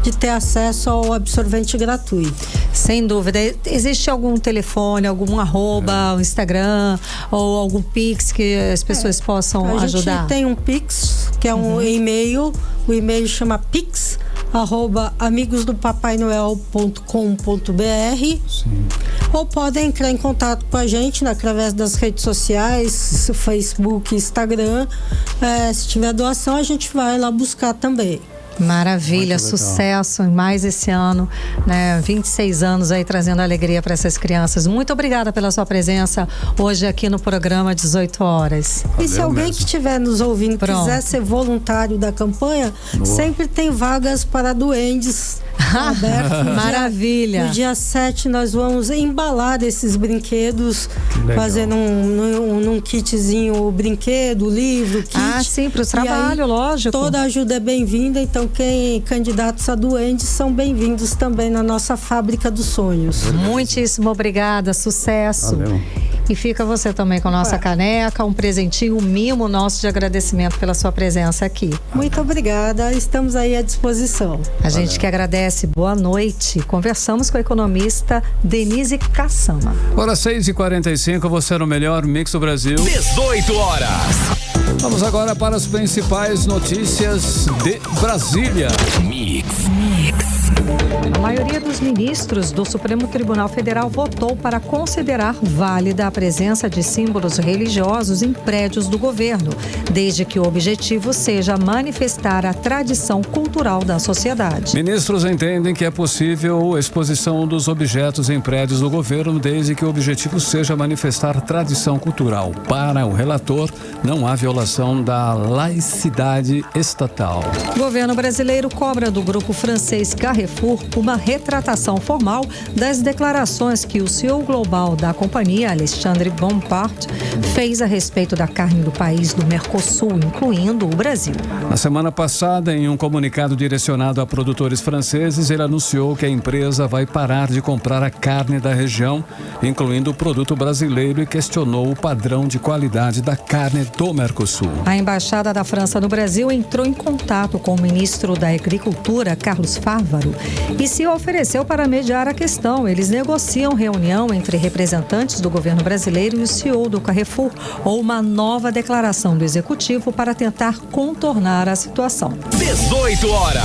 de ter acesso ao absorvente gratuito. Sem dúvida. Existe algum telefone, algum @, um Instagram ou algum Pix que as pessoas possam ajudar? A gente tem um Pix, que é um e-mail. O e-mail chama pix@amigosdopapainoel.com.br. Ou podem entrar em contato com a gente através das redes sociais, Facebook, Instagram. Se tiver doação, a gente vai lá buscar também. Maravilha, sucesso em mais esse ano, né? 26 anos aí trazendo alegria para essas crianças. Muito obrigada pela sua presença hoje aqui no programa 18 horas. E se alguém que estiver nos ouvindo quiser ser voluntário da campanha, sempre tem vagas para duendes. Maravilha. No dia 7 nós vamos embalar esses brinquedos, fazendo num kitzinho o brinquedo, o livro, o kit. Sim, para o trabalho, lógico. Toda ajuda é bem-vinda, então quem candidatos a duendes são bem-vindos também na nossa fábrica dos sonhos. Muitíssimo obrigada, sucesso. Valeu. E fica você também com a nossa caneca, um presentinho, um mimo nosso de agradecimento pela sua presença aqui. Muito obrigada, estamos aí à disposição. A gente que agradece, boa noite. Conversamos com a economista Denise Cassama. Hora 6h45, você no melhor Mix do Brasil. 18 horas. Vamos agora para as principais notícias de Brasília. Mix. A maioria dos ministros do Supremo Tribunal Federal votou para considerar válida a presença de símbolos religiosos em prédios do governo, desde que o objetivo seja manifestar a tradição cultural da sociedade. Ministros entendem que é possível a exposição dos objetos em prédios do governo, desde que o objetivo seja manifestar tradição cultural. Para o relator, não há violação da laicidade estatal. O governo brasileiro cobra do grupo francês Carrefour uma retratação formal das declarações que o CEO global da companhia, Alexandre Bompard, fez a respeito da carne do país do Mercosul, incluindo o Brasil. Na semana passada, em um comunicado direcionado a produtores franceses, ele anunciou que a empresa vai parar de comprar a carne da região, incluindo o produto brasileiro, e questionou o padrão de qualidade da carne do Mercosul. A Embaixada da França no Brasil entrou em contato com o ministro da Agricultura, Carlos Fávaro, e se ofereceu para mediar a questão. Eles negociam reunião entre representantes do governo brasileiro e o CEO do Carrefour, ou uma nova declaração do executivo para tentar contornar a situação. 18 horas.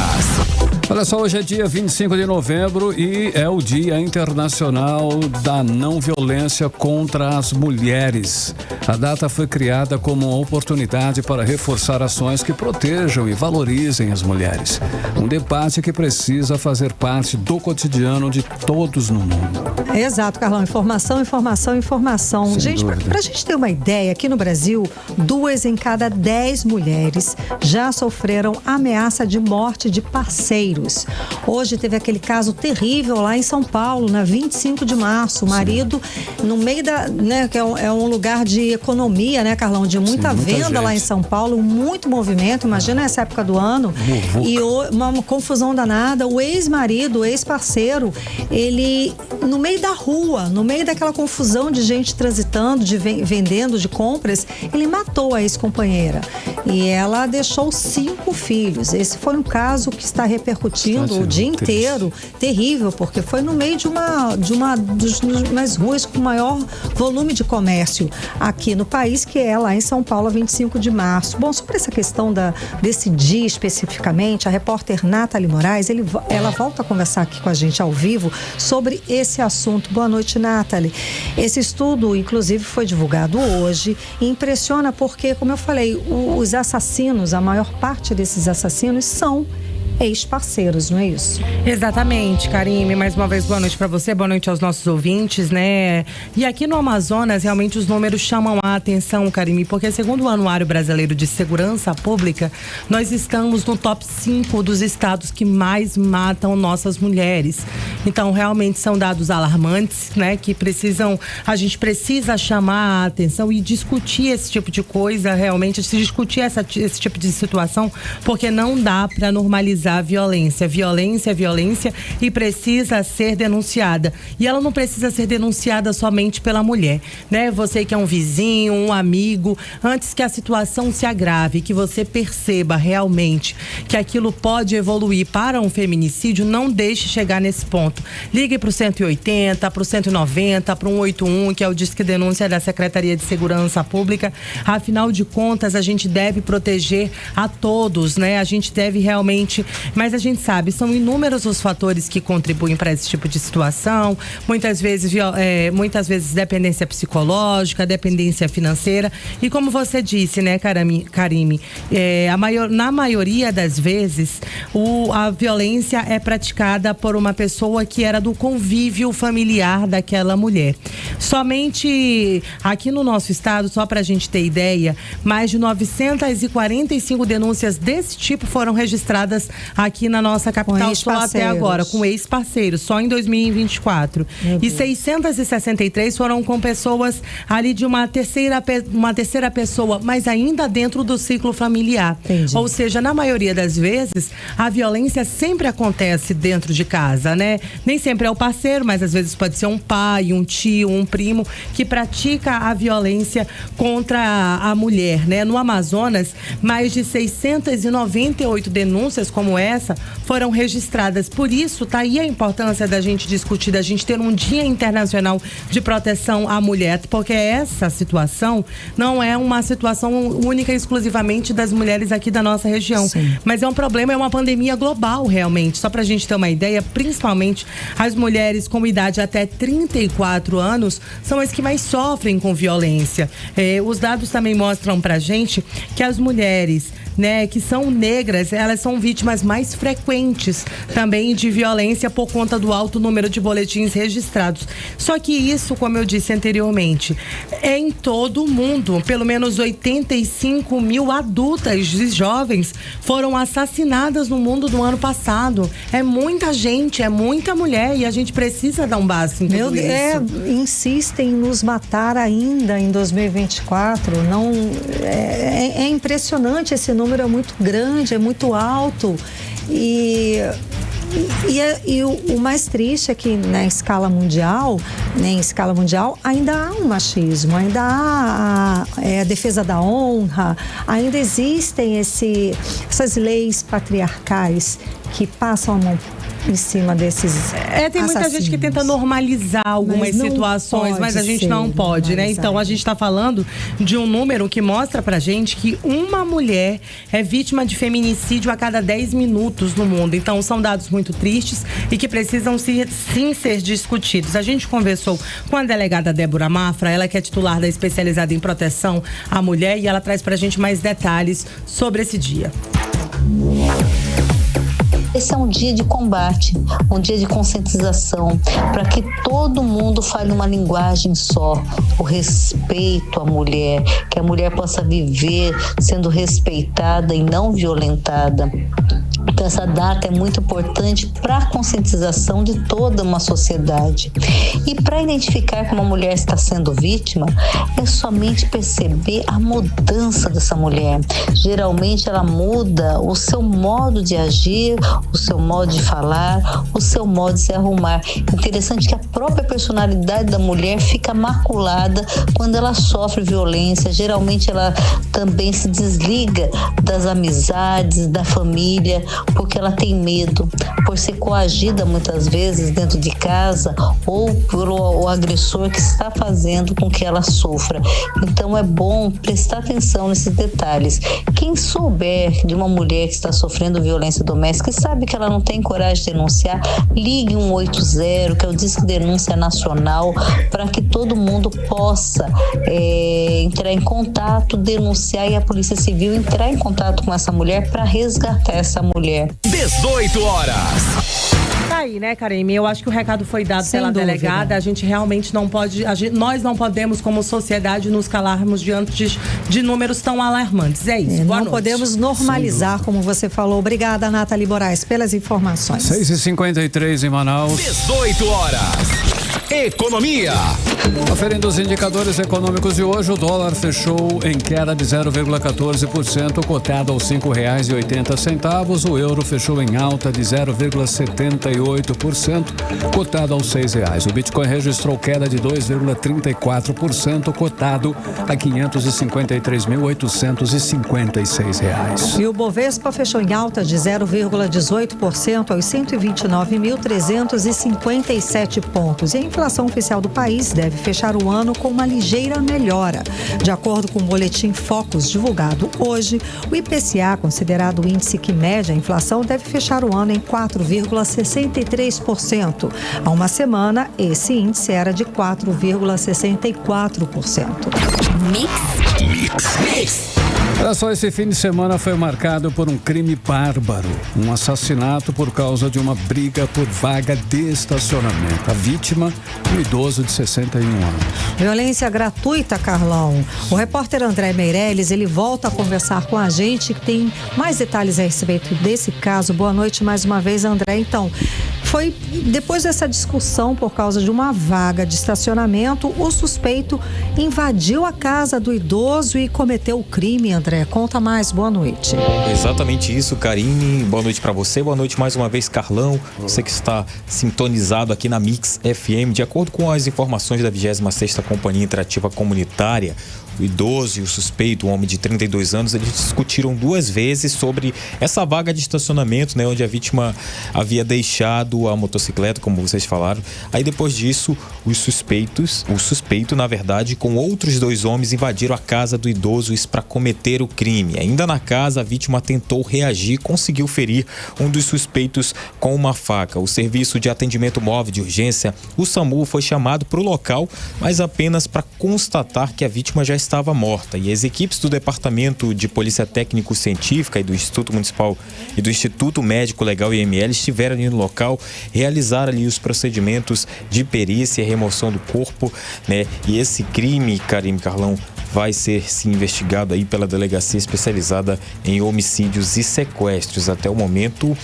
Olha só, hoje é dia 25 de novembro e é o Dia Internacional da Não Violência contra as Mulheres. A data foi criada como uma oportunidade para reforçar ações que protejam e valorizem as mulheres. Um debate que precisa fazer parte do cotidiano de todos no mundo. Exato, Carlão. Informação, informação, informação. Sem gente, para a gente ter uma ideia, aqui no Brasil, 2 em cada 10 mulheres já sofreram ameaça de morte de parceiros. Hoje teve aquele caso terrível lá em São Paulo, na 25 de março. O marido, no meio da, né, que é um lugar de economia, né, Carlão? De muita venda gente lá em São Paulo, muito movimento. Imagina essa época do ano. E uma confusão danada. O ex-marido, o ex-parceiro, ele, no meio da rua, no meio daquela confusão de gente transitando, de vendendo, de compras, ele matou a ex-companheira. E ela deixou 5 filhos. Esse foi um caso que está repercutindo o dia inteiro. Terrível, porque foi no meio de umas ruas com maior volume de comércio aqui no país, que é lá em São Paulo, 25 de março. Bom, sobre essa questão desse dia especificamente, a repórter Nathalie Moraes, ela volta a conversar aqui com a gente ao vivo sobre esse assunto. Boa noite, Nathalie. Esse estudo, inclusive, foi divulgado hoje e impressiona porque, como eu falei, os assassinos, a maior parte desses assassinos são ex-parceiros, não é isso? Exatamente, Karime. Mais uma vez, boa noite para você, boa noite aos nossos ouvintes, né? E aqui no Amazonas, realmente os números chamam a atenção, Karime, porque segundo o Anuário Brasileiro de Segurança Pública, nós estamos no top 5 dos estados que mais matam nossas mulheres. Então, realmente são dados alarmantes, né? Que a gente precisa chamar a atenção e discutir esse tipo de coisa, realmente, se discutir esse tipo de situação, porque não dá para normalizar a violência. Violência é violência e precisa ser denunciada. E ela não precisa ser denunciada somente pela mulher, né? Você que é um vizinho, um amigo, antes que a situação se agrave, que você perceba realmente que aquilo pode evoluir para um feminicídio, não deixe chegar nesse ponto. Ligue para o 180, para o 190, para o 181, que é o Disque Denúncia da Secretaria de Segurança Pública. Afinal de contas, a gente deve proteger a todos, né? A gente deve realmente. Mas a gente sabe, são inúmeros os fatores que contribuem para esse tipo de situação. Muitas vezes dependência psicológica, dependência financeira. E como você disse, né, Karime, na maioria das vezes, a violência é praticada por uma pessoa que era do convívio familiar daquela mulher. Somente aqui no nosso estado, só para a gente ter ideia, mais de 945 denúncias desse tipo foram registradas aqui na nossa capital só até agora, com ex-parceiros, só em 2024. E 663 foram com pessoas ali de uma terceira pessoa, mas ainda dentro do ciclo familiar. Entendi. Ou seja, na maioria das vezes, a violência sempre acontece dentro de casa, né? Nem sempre é o parceiro, mas às vezes pode ser um pai, um tio, um primo que pratica a violência contra a mulher, né? No Amazonas, mais de 698 denúncias como essa foram registradas. Por isso, tá aí a importância da gente discutir, da gente ter um Dia Internacional de Proteção à Mulher, porque essa situação não é uma situação única e exclusivamente das mulheres aqui da nossa região. Sim. Mas é um problema, é uma pandemia global, realmente. Só pra gente ter uma ideia, principalmente as mulheres com idade até 34 anos são as que mais sofrem com violência. Os dados também mostram pra gente que as mulheres né, que são negras, elas são vítimas mais frequentes também de violência por conta do alto número de boletins registrados. Só que isso, como eu disse anteriormente, é em todo o mundo. Pelo menos 85 mil adultas e jovens foram assassinadas no mundo do ano passado. É muita gente, é muita mulher e a gente precisa dar um basta em tudo isso. Insistem em nos matar ainda em 2024. Não, é impressionante, esse número é muito grande, é muito alto. E o mais triste é que na escala mundial, ainda há um machismo, ainda há a defesa da honra, ainda existem essas leis patriarcais que passam a mão em cima desses tem muita gente que tenta normalizar algumas situações, mas a gente não pode, né? Então a gente está falando de um número que mostra pra gente que uma mulher é vítima de feminicídio a cada 10 minutos no mundo. Então são dados muito tristes e que precisam sim ser discutidos. A gente conversou com a delegada Débora Mafra, ela que é titular da especializada em proteção à mulher, e ela traz pra gente mais detalhes sobre esse dia. Esse é um dia de combate, um dia de conscientização, para que todo mundo fale uma linguagem só, o respeito à mulher, que a mulher possa viver sendo respeitada e não violentada. Então essa data é muito importante para a conscientização de toda uma sociedade. E para identificar que uma mulher está sendo vítima, é somente perceber a mudança dessa mulher. Geralmente ela muda o seu modo de agir, o seu modo de falar, o seu modo de se arrumar. Interessante que a própria personalidade da mulher fica maculada quando ela sofre violência. Geralmente ela também se desliga das amizades, da família, porque ela tem medo, por ser coagida muitas vezes dentro de casa ou por o agressor que está fazendo com que ela sofra. Então é bom prestar atenção nesses detalhes. Quem souber de uma mulher que está sofrendo violência doméstica e sabe que ela não tem coragem de denunciar, ligue 180, que é o Disque Denúncia Nacional, para que todo mundo possa entrar em contato, denunciar e a Polícia Civil entrar em contato com essa mulher para resgatar essa mulher. 18 horas. Tá aí, né, Karime? Eu acho que o recado foi dado pela delegada. A gente realmente não pode, nós não podemos, como sociedade, nos calarmos diante de números tão alarmantes. É isso. Boa não noite. podemos normalizar, como você falou. Obrigada, Nathalie Moraes, pelas informações. 6h53 em Manaus. 18 horas. Economia. Conferindo os indicadores econômicos de hoje, o dólar fechou em queda de 0,14%, cotado aos R$ 5,80. O euro fechou em alta de 0,78%, cotado aos R$ 6. O Bitcoin registrou queda de 2,34%, cotado a R$ 553.856. E o Bovespa fechou em alta de 0,18% aos 129.357 pontos. E a inflação oficial do país deve fechar o ano com uma ligeira melhora. De acordo com o boletim Focus divulgado hoje, o IPCA, considerado o índice que mede a inflação, deve fechar o ano em 4,63%. Há uma semana, esse índice era de 4,64%. Mix. Olha só, esse fim de semana foi marcado por um crime bárbaro, um assassinato por causa de uma briga por vaga de estacionamento. A vítima, um idoso de 61 anos. Violência gratuita, Carlão. O repórter André Meirelles, ele volta a conversar com a gente, que tem mais detalhes a respeito desse caso. Boa noite mais uma vez, André. Então, foi depois dessa discussão por causa de uma vaga de estacionamento, o suspeito invadiu a casa do idoso e cometeu o crime, André. Conta mais, boa noite. Exatamente isso, Karine. Boa noite para você, boa noite mais uma vez, Carlão. Você que está sintonizado aqui na Mix FM. De acordo com as informações da 26ª Companhia Interativa Comunitária, o idoso e o suspeito, um homem de 32 anos, eles discutiram 2 vezes sobre essa vaga de estacionamento, né, onde a vítima havia deixado a motocicleta, como vocês falaram. Aí depois disso, o suspeito, na verdade, com outros 2 homens invadiram a casa do idoso, isso para cometer o crime. Ainda na casa, a vítima tentou reagir e conseguiu ferir um dos suspeitos com uma faca. O serviço de atendimento móvel de urgência, o SAMU, foi chamado para o local, mas apenas para constatar que a vítima já estava morta e as equipes do Departamento de Polícia Técnico-Científica e do Instituto Municipal e do Instituto Médico Legal IML estiveram ali no local, realizaram ali os procedimentos de perícia e remoção do corpo, né? E esse crime, Karime, Carlão, vai ser sim investigado aí pela Delegacia Especializada em Homicídios e Sequestros. Até o momento,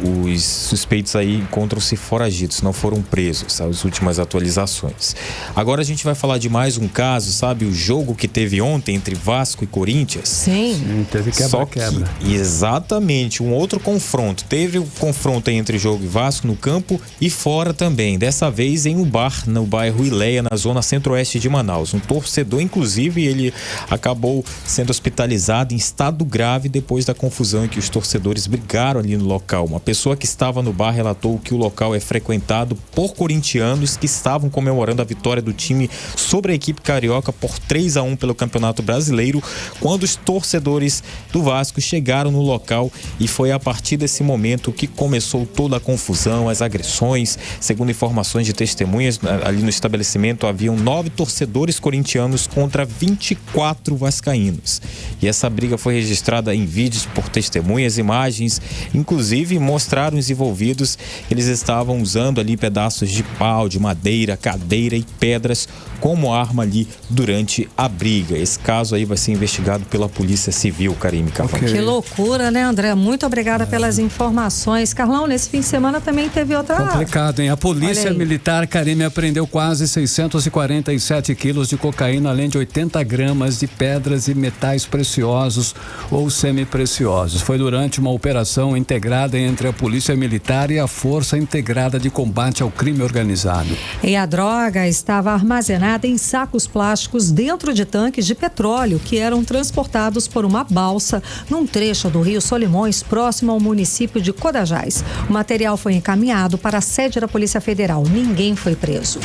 os suspeitos aí encontram-se foragidos, não foram presos, as últimas atualizações. Agora a gente vai falar de mais um caso, sabe? O jogo que teve ontem entre Vasco e Corinthians. Sim, teve quebra-quebra. Exatamente, um outro confronto. Teve o confronto entre Jogo e Vasco no campo e fora também. Dessa vez em um bar no bairro Ileia, na zona centro-oeste de Manaus. Um torcedor, inclusive, ele acabou sendo hospitalizado em estado grave depois da confusão em que os torcedores brigaram ali no local. Uma pessoa que estava no bar relatou que o local é frequentado por corintianos que estavam comemorando a vitória do time sobre a equipe carioca por 3-1 pelo Campeonato Brasileiro, quando os torcedores do Vasco chegaram no local, e foi a partir desse momento que começou toda a confusão, as agressões. Segundo informações de testemunhas, ali no estabelecimento haviam 9 torcedores corintianos contra 24 vascaínos. E essa briga foi registrada em vídeos por testemunhas, imagens, inclusive mostraram os envolvidos. Eles estavam usando ali pedaços de pau, de madeira, cadeira e pedras como arma ali durante a briga. Esse caso aí vai ser investigado pela Polícia Civil, Karime, Carlão. Okay. Que loucura, né, André? Muito obrigada pelas informações. Carlão, nesse fim de semana também teve outra... Complicado, hein? A Polícia Militar, Karime, apreendeu quase 647 quilos de cocaína, além de 80 gramas de pedras e metais preciosos ou semipreciosos. Foi durante uma operação integrada entre a Polícia Militar e a Força Integrada de Combate ao Crime Organizado. E a droga estava armazenada em sacos plásticos dentro de tanques de petróleo que eram transportados por uma balsa num trecho do Rio Solimões, próximo ao município de Codajás. O material foi encaminhado para a sede da Polícia Federal. Ninguém foi preso.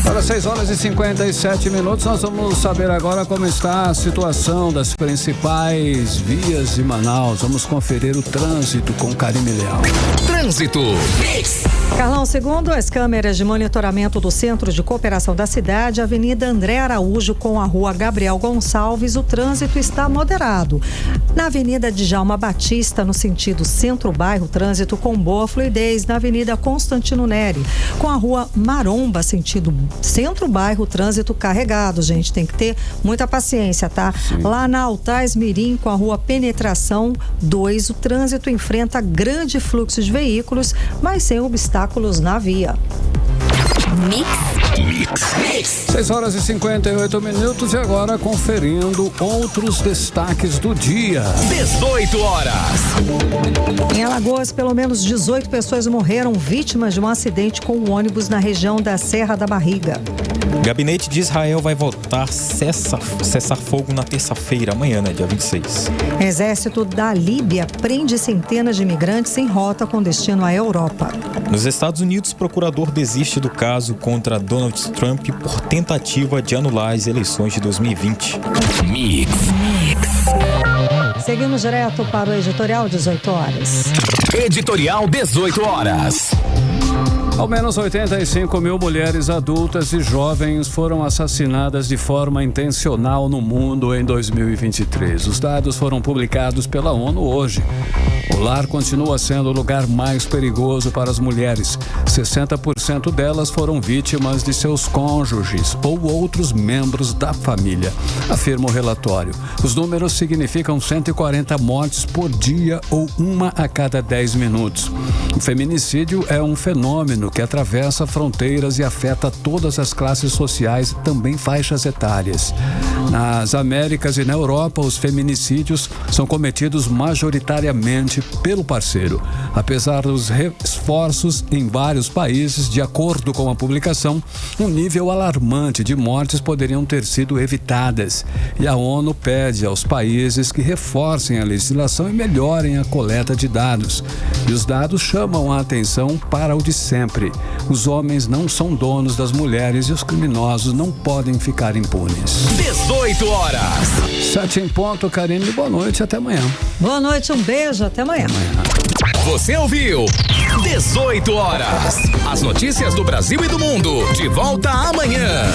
Para 6h57, nós vamos saber agora como está a situação das principais vias de Manaus. Vamos conferir o trânsito com Karime Leal. Trânsito. Carlão, segundo as câmeras de monitoramento do Centro de Cooperação da cidade, a Avenida André Araújo com a Rua Gabriel Gonçalves, o trânsito está moderado. Na Avenida Djalma Batista, no sentido centro-bairro, trânsito com boa fluidez. Na Avenida Constantino Neri, com a Rua Maromba, sentido centro-bairro, trânsito carregado, gente, tem que ter muita paciência, tá? Sim. Lá na Altais Mirim, com a Rua Penetração 2, o trânsito enfrenta grande fluxo de veículos, mas sem obstáculos na via. 6h58 e agora conferindo outros destaques do dia. 18 horas. Em Alagoas, pelo menos 18 pessoas morreram vítimas de um acidente com um ônibus na região da Serra da Barriga. O Gabinete de Israel vai votar cessar fogo na terça-feira, amanhã, né, dia 26. Exército da Líbia prende centenas de imigrantes em rota com destino à Europa. Nos Estados Unidos, o procurador desiste do caso contra Donald Trump por tentativa de anular as eleições de 2020. Seguimos direto para o editorial 18 horas. Editorial 18 horas. Ao menos 85 mil mulheres adultas e jovens foram assassinadas de forma intencional no mundo em 2023. Os dados foram publicados pela ONU hoje. O lar continua sendo o lugar mais perigoso para as mulheres. 60% delas foram vítimas de seus cônjuges ou outros membros da família, afirma o relatório. Os números significam 140 mortes por dia ou uma a cada 10 minutos. O feminicídio é um fenômeno que atravessa fronteiras e afeta todas as classes sociais e também faixas etárias. Nas Américas e na Europa, os feminicídios são cometidos majoritariamente pelo parceiro. Apesar dos esforços em vários países, de acordo com a publicação, um nível alarmante de mortes poderiam ter sido evitadas. E a ONU pede aos países que reforcem a legislação e melhorem a coleta de dados. E os dados chamam a atenção para o de sempre. Os homens não são donos das mulheres e os criminosos não podem ficar impunes. 18 horas. 7 em ponto, Karime. Boa noite, até amanhã. Boa noite, um beijo, até amanhã. Você ouviu 18 horas. As notícias do Brasil e do mundo. De volta amanhã.